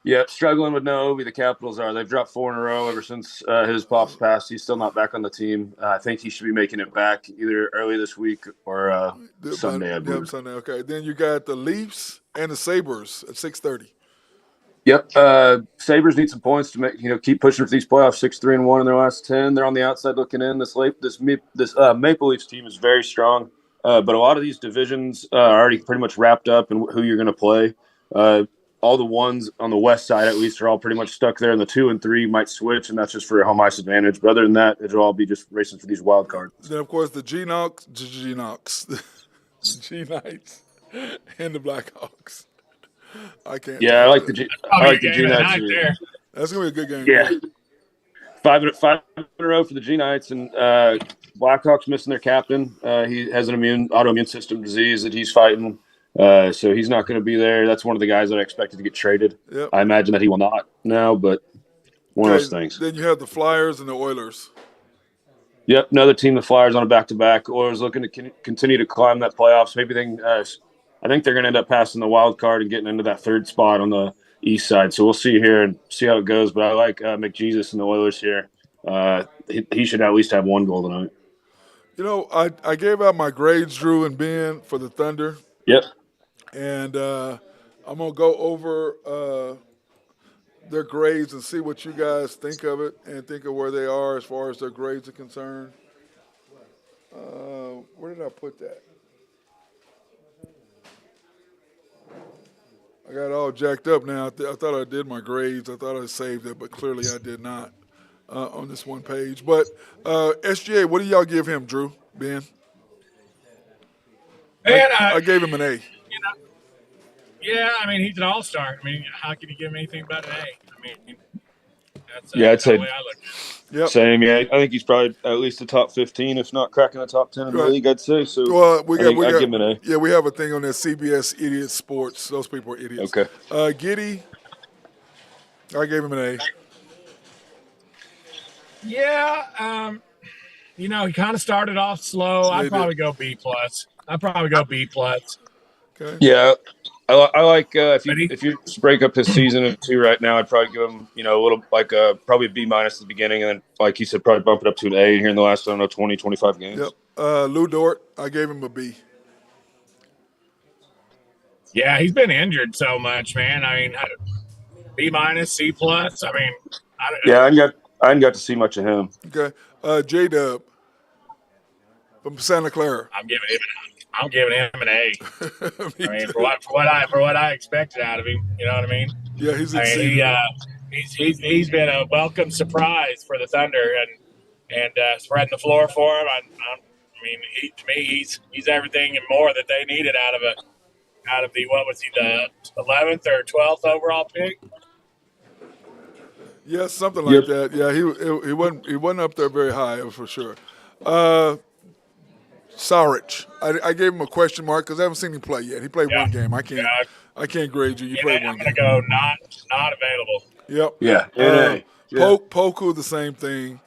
D: Yeah, struggling with no Ovi. The Capitals are. They've dropped 4 in a row ever since his pops passed. He's still not back on the team. I think he should be making it back either early this week or Sunday, I believe.
B: Yep, Sunday. Okay. Then you got the Leafs and the Sabres at 6:30.
D: Yep. Sabres need some points to keep pushing for these playoffs. 6-3-1 in their last 10. They're on the outside looking in. This Maple Leafs team is very strong, but a lot of these divisions are already pretty much wrapped up in who you're going to play. All the ones on the west side, at least, are all pretty much stuck there, and the 2 and 3 might switch, and that's just for home ice advantage. But other than that, it'll all be just racing for these wild cards.
B: Then, of course, the G-Knights, and the Blackhawks. I can't.
D: Yeah, I like the G-Knights.
B: That's gonna be a good game.
D: Yeah, 5 in a row for the G-Knights, and Blackhawks missing their captain. He has an autoimmune system disease that he's fighting. So he's not going to be there. That's one of the guys that I expected to get traded.
B: Yep.
D: I imagine that he will not now, but one of those things.
B: Then you have the Flyers and the Oilers.
D: Yep, another team, the Flyers on a back-to-back. Oilers looking to continue to climb that playoffs. Maybe I think they're going to end up passing the wild card and getting into that 3rd spot on the east side. So we'll see here and see how it goes. But I like McJesus and the Oilers here. He should at least have 1 goal tonight.
B: I gave out my grades, Drew and Ben, for the Thunder.
D: Yep.
B: And I'm going to go over their grades and see what you guys think of it and think of where they are as far as their grades are concerned. Where did I put that? I got all jacked up now. I thought I did my grades. I thought I saved it, but clearly I did not on this one page. But SGA, what do y'all give him, Drew, Ben?
C: Man,
B: I gave him an A.
C: you know, yeah, I mean, he's an all-star. I mean, how can you give him anything but an A? I mean, that's
D: Yeah, I'd
C: kind
D: say
C: of the way I look at it.
B: Yep.
D: same. Yeah, I think he's probably at least the top 15, if not cracking the top 10 in the
B: Right.
D: league. I'd say so.
B: Well, we
D: I
B: got
D: give him an A.
B: yeah, we have a thing on there, CBS Idiot Sports. Those people are idiots.
D: Okay.
B: Giddy, I gave him an A.
C: Yeah, he kind of started off slow.
B: Yeah, he
C: I'd probably
B: did.
C: go B plus. I'd probably go B plus.
B: Okay.
D: Yeah, I like if
C: But
D: you just break up his season in two right now, I'd probably give him a little probably a B minus at the beginning, and then like you said, probably bump it up to an A here in the last 20, 25 games.
B: Yep. Lou Dort, I gave him a B.
C: yeah, he's been injured so much, man. I mean, B minus, C plus. I mean,
D: Yeah, I didn't got to see much of him.
B: Okay. J Dub from Santa Clara.
C: I'm giving him an A. I mean, for what I expected out of him, you know what I mean?
B: Yeah, he's
C: I
B: exceeded.
C: mean, he's been a welcome surprise for the Thunder and spreading the floor for him. I mean, to me, he's everything and more that they needed out of the what was he, the 11th or 12th overall pick?
B: Yeah, something like that. Yeah, he wasn't up there very high for sure. Saric, I gave him a question mark because I haven't seen him play yet. He played one game. I can't grade you. You played one game.
C: I'm gonna go not available.
B: Yep.
D: Yeah.
B: Poku, the same thing.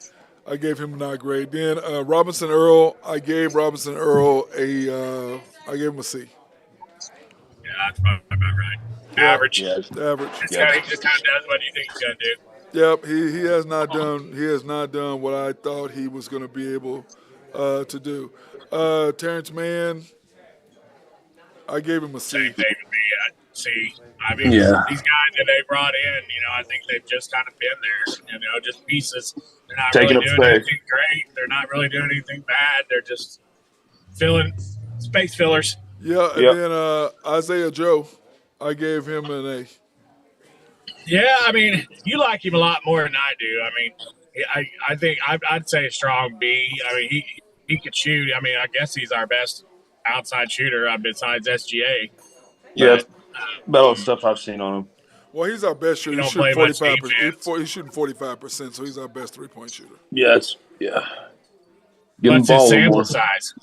B: I gave him a not grade. Then Robinson Earl, I gave Robinson Earl I gave him a C.
C: Yeah, that's about right. Average.
D: Yeah.
B: Average.
C: He just kind of does what you think he's gonna do.
B: Yep, he has not done what I thought he was going to be able to do. Terrence Mann, I gave him a C.
C: Same thing with me. C. I mean, these guys that they brought in, I think they've just kind of been there. Just pieces. They're not
D: Taking
C: really
D: up
C: doing
D: space.
C: anything great. They're not really doing anything bad. They're just filling space fillers.
B: Yeah, and then Isaiah Joe, I gave him an A.
C: Yeah, I mean, you like him a lot more than I do. I mean, I think I'd say a strong B. I mean, he could shoot. I mean, I guess he's our best outside shooter besides SGA.
D: Yeah, about all the stuff I've seen on him.
B: Well, he's our best shooter. He's shooting 45%. He's shooting 45%, so he's our best 3-point shooter.
D: Yeah, Give him
C: What's
D: the ball
C: his
D: a little
C: sample
D: more.
C: size?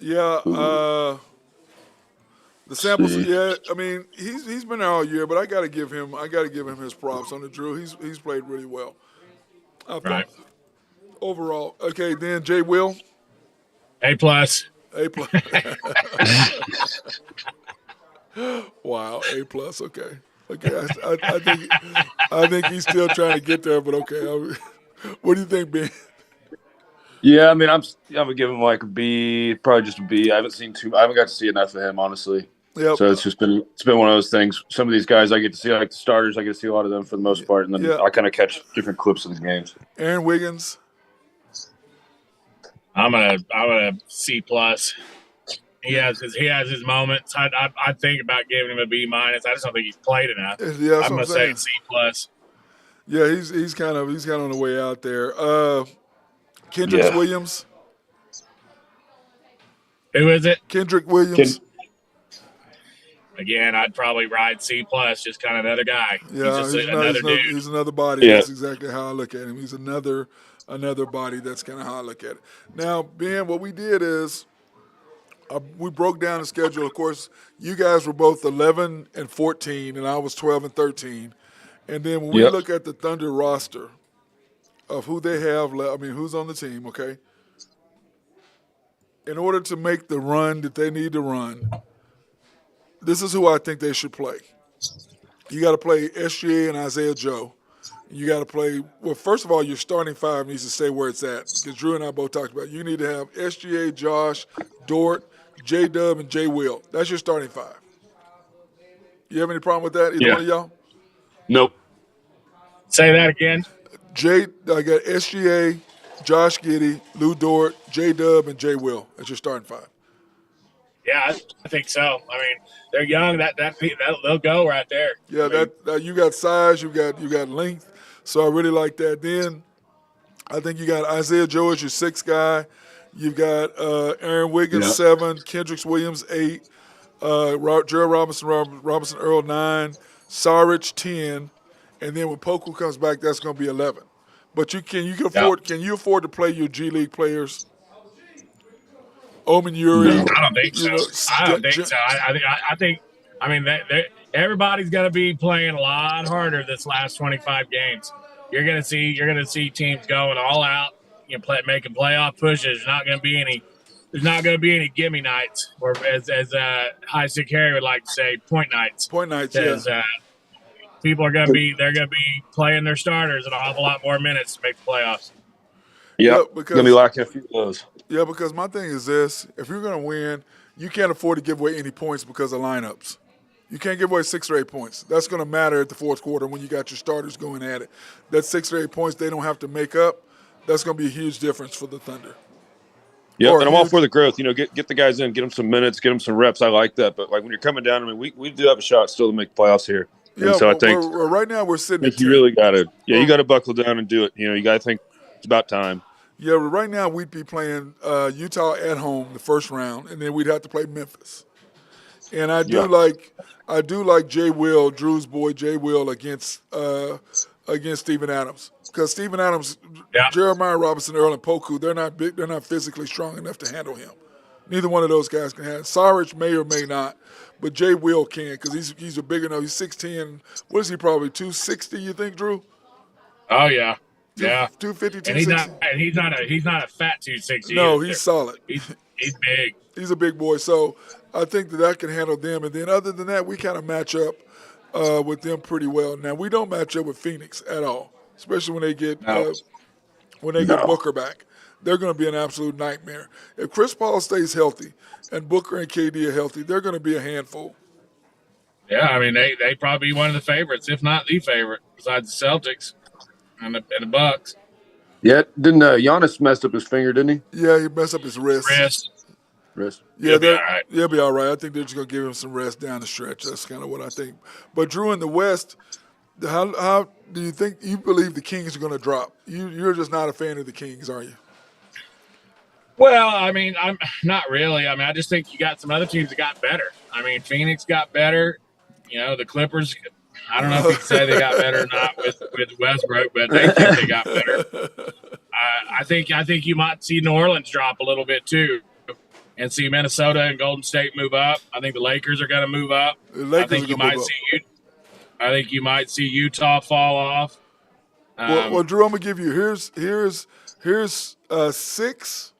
B: Yeah, the samples. Yeah, I mean he's been there all year, but I got to give him his props on the Drew. He's played really well. I thought
C: Right.
B: overall. Okay, then Jay Will,
C: A plus.
B: A plus. Wow, A plus. Okay. I think he's still trying to get there, but okay. What do you think, Ben?
D: Yeah, I mean, I'm gonna give him like a B, probably just a B. I haven't got to see enough of him, honestly.
B: Yep.
D: So it's been one of those things. Some of these guys I get to see, like the starters, I get to see a lot of them for the most part, and then I kind of catch different clips of the games.
B: Aaron Wiggins.
C: I'm gonna C plus. He has his moments. I think about giving him a B minus. I just don't think he's played enough.
B: Yeah, that's
C: I'm
B: what
C: gonna
B: I'm saying.
C: say C plus.
B: Yeah, he's kind of on the way out there. Kendrick Williams.
C: Who is it?
B: Kendrick Williams.
C: Again, I'd probably ride C plus. Just kind of another guy.
B: Yeah,
C: he's just another dude.
B: He's another body.
D: Yeah.
B: That's exactly how I look at him. He's another body. That's kind of how I look at it. Now, Ben, what we did is we broke down the schedule. Of course, you guys were both 11 and 14, and I was 12 and 13. And then when we look at the Thunder roster of who they have left, I mean, who's on the team, okay? In order to make the run that they need to run, this is who I think they should play. You got to play SGA and Isaiah Joe. You got to play, well, first of all, your starting five needs to stay where it's at, because Drew and I both talked about it. You need to have SGA, Josh, Dort, J-Dub, and J. Will. That's your starting five. You have any problem with that, either one of y'all?
D: Nope.
C: Say that again.
B: I got SGA, Josh Giddey, Lou Dort, J Dub, and J Will as your starting five.
C: Yeah, I think so. I mean, they're young. That they'll go right there.
B: Yeah,
C: I mean,
B: that you got size, you got length, so I really like that. Then I think you got Isaiah Joe as your sixth guy. You've got Aaron Wiggins
D: Yeah.
B: 7, Kendricks Williams 8, Gerald Robinson Earl 9, Sarich 10, and then when Poku comes back, that's going to be 11. But
C: yeah.
B: can you afford to play your G League players? Omen Yuri,
D: No.
C: I don't think so. I don't think so. I think. I mean, everybody's going to be playing a lot harder this last 25 games. You're going to see teams going all out. Making playoff pushes. There's not going to be any. There's not going to be any gimme nights, or as High Sick Harry would like to say, point nights.
B: point nights, yeah.
C: Because people are going to be playing their starters an awful lot more minutes to make the playoffs.
D: Yeah,
B: because
D: gonna be lacking a few of those.
B: Yeah, because my thing is this: if you're going to win, you can't afford to give away any points because of lineups. You can't give away 6 or 8 points. That's going to matter at the fourth quarter when you got your starters going at it. That 6 or 8 points they don't have to make up. That's going to be a huge difference for the Thunder.
D: Yeah, and I'm all for the growth. Get the guys in, get them some minutes, get them some reps. I like that. But like when you're coming down, I mean, we do have a shot still to make playoffs here.
B: Yeah,
D: and so I think
B: right now we're sitting at 10.
D: You really got to, you got to buckle down and do it. You got to think it's about time.
B: Yeah, right now we'd be playing Utah at home the first round, and then we'd have to play Memphis. And I do like Jay Will, Drew's boy Jay Will against Steven Adams, because Steven Adams, Jeremiah Robinson, Earl, and Poku, they're not big, they're not physically strong enough to handle him. Neither one of those guys can handle it. Sarich may or may not, but Jay Will can, because he's a big enough. He's 6'10". What is he, probably 260? You think, Drew?
C: Oh yeah. Yeah,
B: 250,
C: and he's not a fat 260.
B: No, he's solid.
C: He's big.
B: He's a big boy, so I think that can handle them. And then other than that, we kind of match up with them pretty well. Now we don't match up with Phoenix at all, especially when they get Booker back. They're going to be an absolute nightmare. If Chris Paul stays healthy and Booker and KD are healthy, they're going to be a handful.
C: Yeah, I mean they probably be one of the favorites, if not the favorite, besides the Celtics. And the Bucks.
D: Yeah, didn't Giannis messed up his finger, didn't he?
B: Yeah, he messed up his wrist. Yeah, they'll be all right. I think they're just going to give him some rest down the stretch. That's kind of what I think. But Drew, in the West, how do you believe the Kings are going to drop? You're just not a fan of the Kings, are you?
C: Well, I mean, I'm not really. I mean, I just think you got some other teams that got better. I mean, Phoenix got better. The Clippers. I don't know if you can say they got better or not with Westbrook, but they think they got better. I think you might see New Orleans drop a little bit too, and see Minnesota and Golden State move up. I think the Lakers are going to move up. I think you might see Utah fall off.
B: Well, Drew, I'm gonna give you here's 6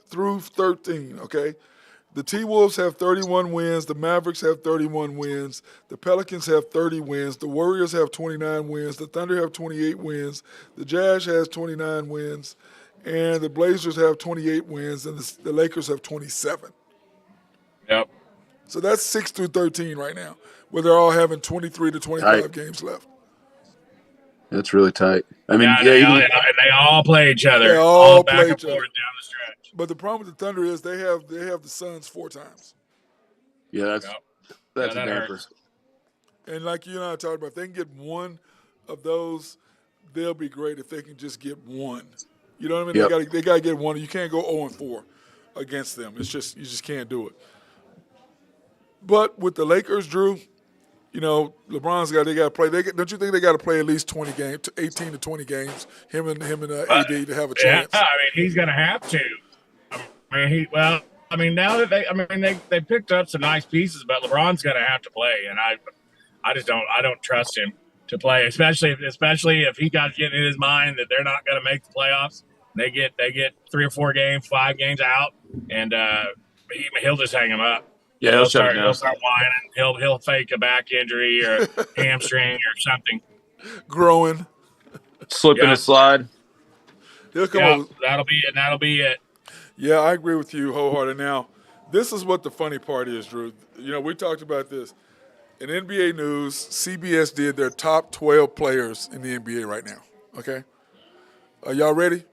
B: through 13. Okay. The T-Wolves have 31 wins. The Mavericks have 31 wins. The Pelicans have 30 wins. The Warriors have 29 wins. The Thunder have 28 wins. The Jazz has 29 wins. And the Blazers have 28 wins. And the Lakers have 27.
C: Yep.
B: So that's 6 through 13 right now, where they're all having 23 to 25 games left.
D: That's really tight. I mean,
C: they all play each other.
B: They all play
C: back
B: each other
C: down the stretch.
B: But the problem with the Thunder is they have the Suns 4 times.
D: Yeah, that's a damper.
C: Hurts.
B: And like you and I talked about, if they can get one of those, they'll be great. If they can just get one, you know what I mean?
D: Yep.
B: They got to get one. You can't go 0-4 against them. It's just you just can't do it. But with the Lakers, Drew, LeBron's they got to play. Don't you think they got to play at least 20 games, 18 to 20 games? Him and AD to have a chance.
C: Yeah, I mean he's going to have to. Now that they picked up some nice pieces, but LeBron's going to have to play, and I just don't trust him to play, especially if he got getting in his mind that they're not going to make the playoffs. They get 3 or 4 games, 5 games out, and he'll just hang him up.
D: Yeah, he'll start
C: whining. He'll fake a back injury or a hamstring or something.
B: Growing,
D: slipping a slide.
B: He'll come
C: that'll be it.
B: Yeah, I agree with you wholeheartedly. Now, this is what the funny part is, Drew. We talked about this. In NBA news, CBS did their top 12 players in the NBA right now. Okay? Are y'all ready?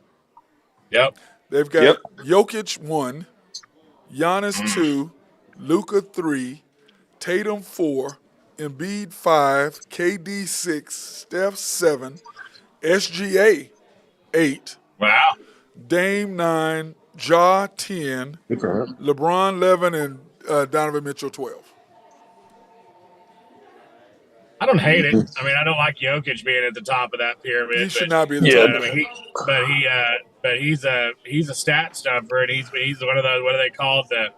C: Yep.
B: They've got Jokic 1, Giannis 2, Luka 3, Tatum 4, Embiid 5, KD 6, Steph 7, SGA 8,
C: Wow.
B: Dame 9, Ja 10, LeBron 11, and Donovan Mitchell 12.
C: I don't hate it. I mean, I don't like Jokic being at the top of that pyramid,
B: He should
C: but
B: not be at the top
C: I
B: of
C: mean,
B: that.
C: he's a stat stuffer, and he's one of those, what are they called,
B: The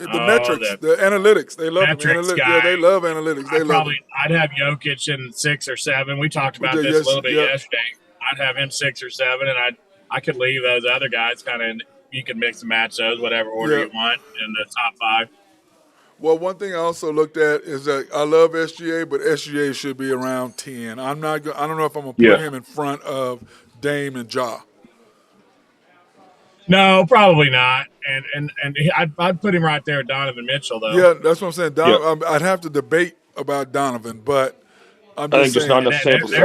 B: metrics,
C: the
B: the analytics, they love him.
C: metrics
B: Yeah,
C: guy.
B: they love analytics. They love him.
C: I'd have Jokic in 6 or 7. We talked about
B: Okay,
C: this a little bit
B: yeah.
C: yesterday. I'd have him 6 or 7, and I could leave those other guys kind of. You can mix and match those, whatever order you want, in the top 5.
B: Well, one thing I also looked at is that I love SGA, but SGA should be around 10. I don't know if I'm gonna put him in front of Dame and Ja.
C: No, probably not. And I'd put him right there with Donovan Mitchell, though.
B: Yeah, that's what I'm saying. I'd have to debate about Donovan, but I'm just saying.
D: Not enough sample size.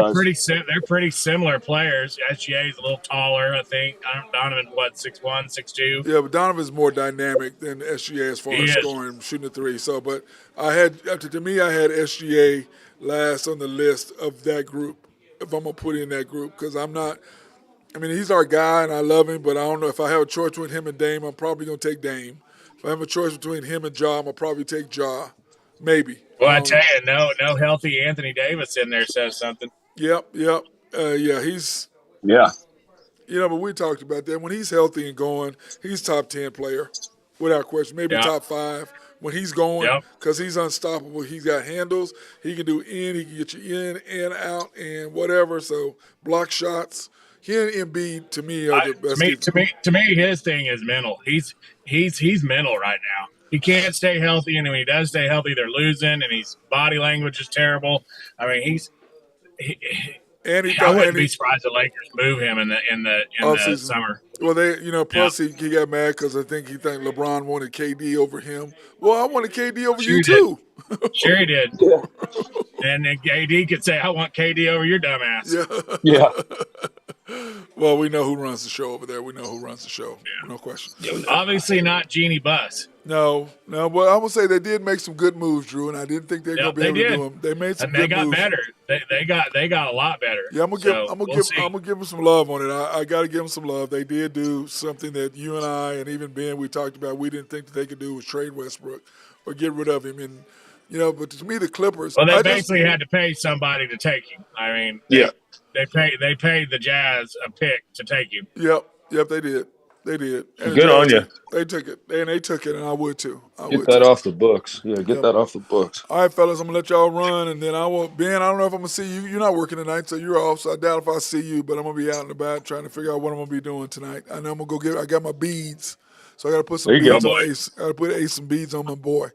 C: They're pretty similar players. SGA is a little taller, I think. Donovan, 6'1", 6'2"?
B: Yeah, but Donovan's more dynamic than SGA as far as scoring, shooting the three. So, but I had SGA last on the list of that group. If I'm gonna put in that group, because I'm not. I mean, he's our guy, and I love him, but I don't know if I have a choice between him and Dame. I'm probably gonna take Dame. If I have a choice between him and Ja, I'm gonna probably take Ja. Maybe.
C: Well, I tell you, no healthy Anthony Davis in there says something.
B: Yep. He's.
D: Yeah.
B: But we talked about that. When he's healthy and going, he's top 10 player, without question. Maybe top 5 when he's going, because he's unstoppable. He's got handles. He can do he can get you in and out and whatever. So block shots. He and Embiid, to me, are the best.
C: To me, his thing is mental. He's mental right now. He can't stay healthy, and when he does stay healthy, they're losing, and his body language is terrible. I mean, I wouldn't be surprised the Lakers move him in the summer.
B: Well, plus he got mad because I think he think LeBron wanted KD over him. Well, I wanted KD over you too.
C: Sure he did. And then KD could say, "I want KD over your dumb ass."
D: Yeah.
B: Well, we know who runs the show over there. We know who runs the show. Yeah. No question.
C: Obviously not Jeannie Buss.
B: No. But I would say they did make some good moves, Drew, and I didn't think they were going to be able to do them. They made some good moves.
C: And they got better. They got a lot better.
B: Yeah, I'm gonna give them some love on it. I got to give them some love. They did do something that you and I and even Ben, we talked about. We didn't think that they could do was trade Westbrook or get rid of him. And but to me, the Clippers.
C: Well, they basically had to pay somebody to take him. I mean, They paid the Jazz a pick to take him.
B: Yep, they did. And
D: good on you.
B: They took it, and I would too.
D: Get that off the books. Yeah, get that off the books.
B: All right, fellas, I'm gonna let y'all run, and then I will. Ben, I don't know if I'm gonna see you. You're not working tonight, so you're off. So I doubt if I see you, but I'm gonna be out and about trying to figure out what I'm gonna be doing tonight. I know I'm gonna go I got my beads, so I gotta put some beads on Ace. I gotta put some beads on my boy.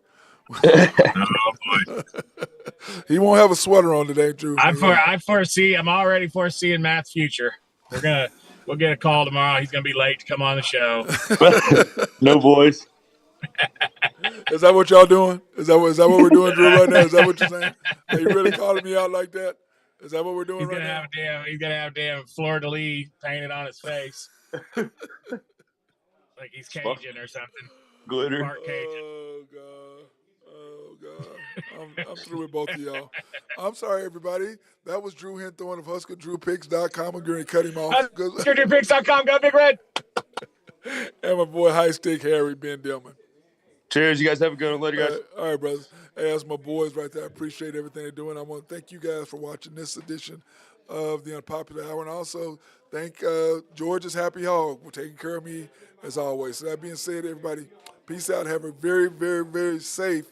B: He won't have a sweater on today, Drew.
C: I'm already foreseeing Matt's future. We'll get a call tomorrow. He's gonna be late to come on the show.
D: No boys.
B: Is that what y'all doing? Is that what we're doing, Drew, right now? Is that what you're saying? Are you really calling me out like that? Is that what we're doing right now?
C: He's gonna have damn fleur de lis painted on his face, like he's Cajun or something.
D: Glitter.
C: Mark Cajun.
B: Oh God. I'm through with both of y'all. I'm sorry, everybody. That was Drew Henthorn of HuskerDrewPicks.com. I'm going to cut him off.
C: HuskerDrewPicks.com. Go Big Red.
B: And my boy High Stick Harry Ben Dillman.
D: Cheers. You guys have a good one. Later, guys.
B: All right, brothers. Hey, that's my boys right there. I appreciate everything they're doing. I want to thank you guys for watching this edition of the Unpopular Hour. And also thank George's Happy Hog for taking care of me as always. So that being said, everybody, peace out. Have a very, very, very safe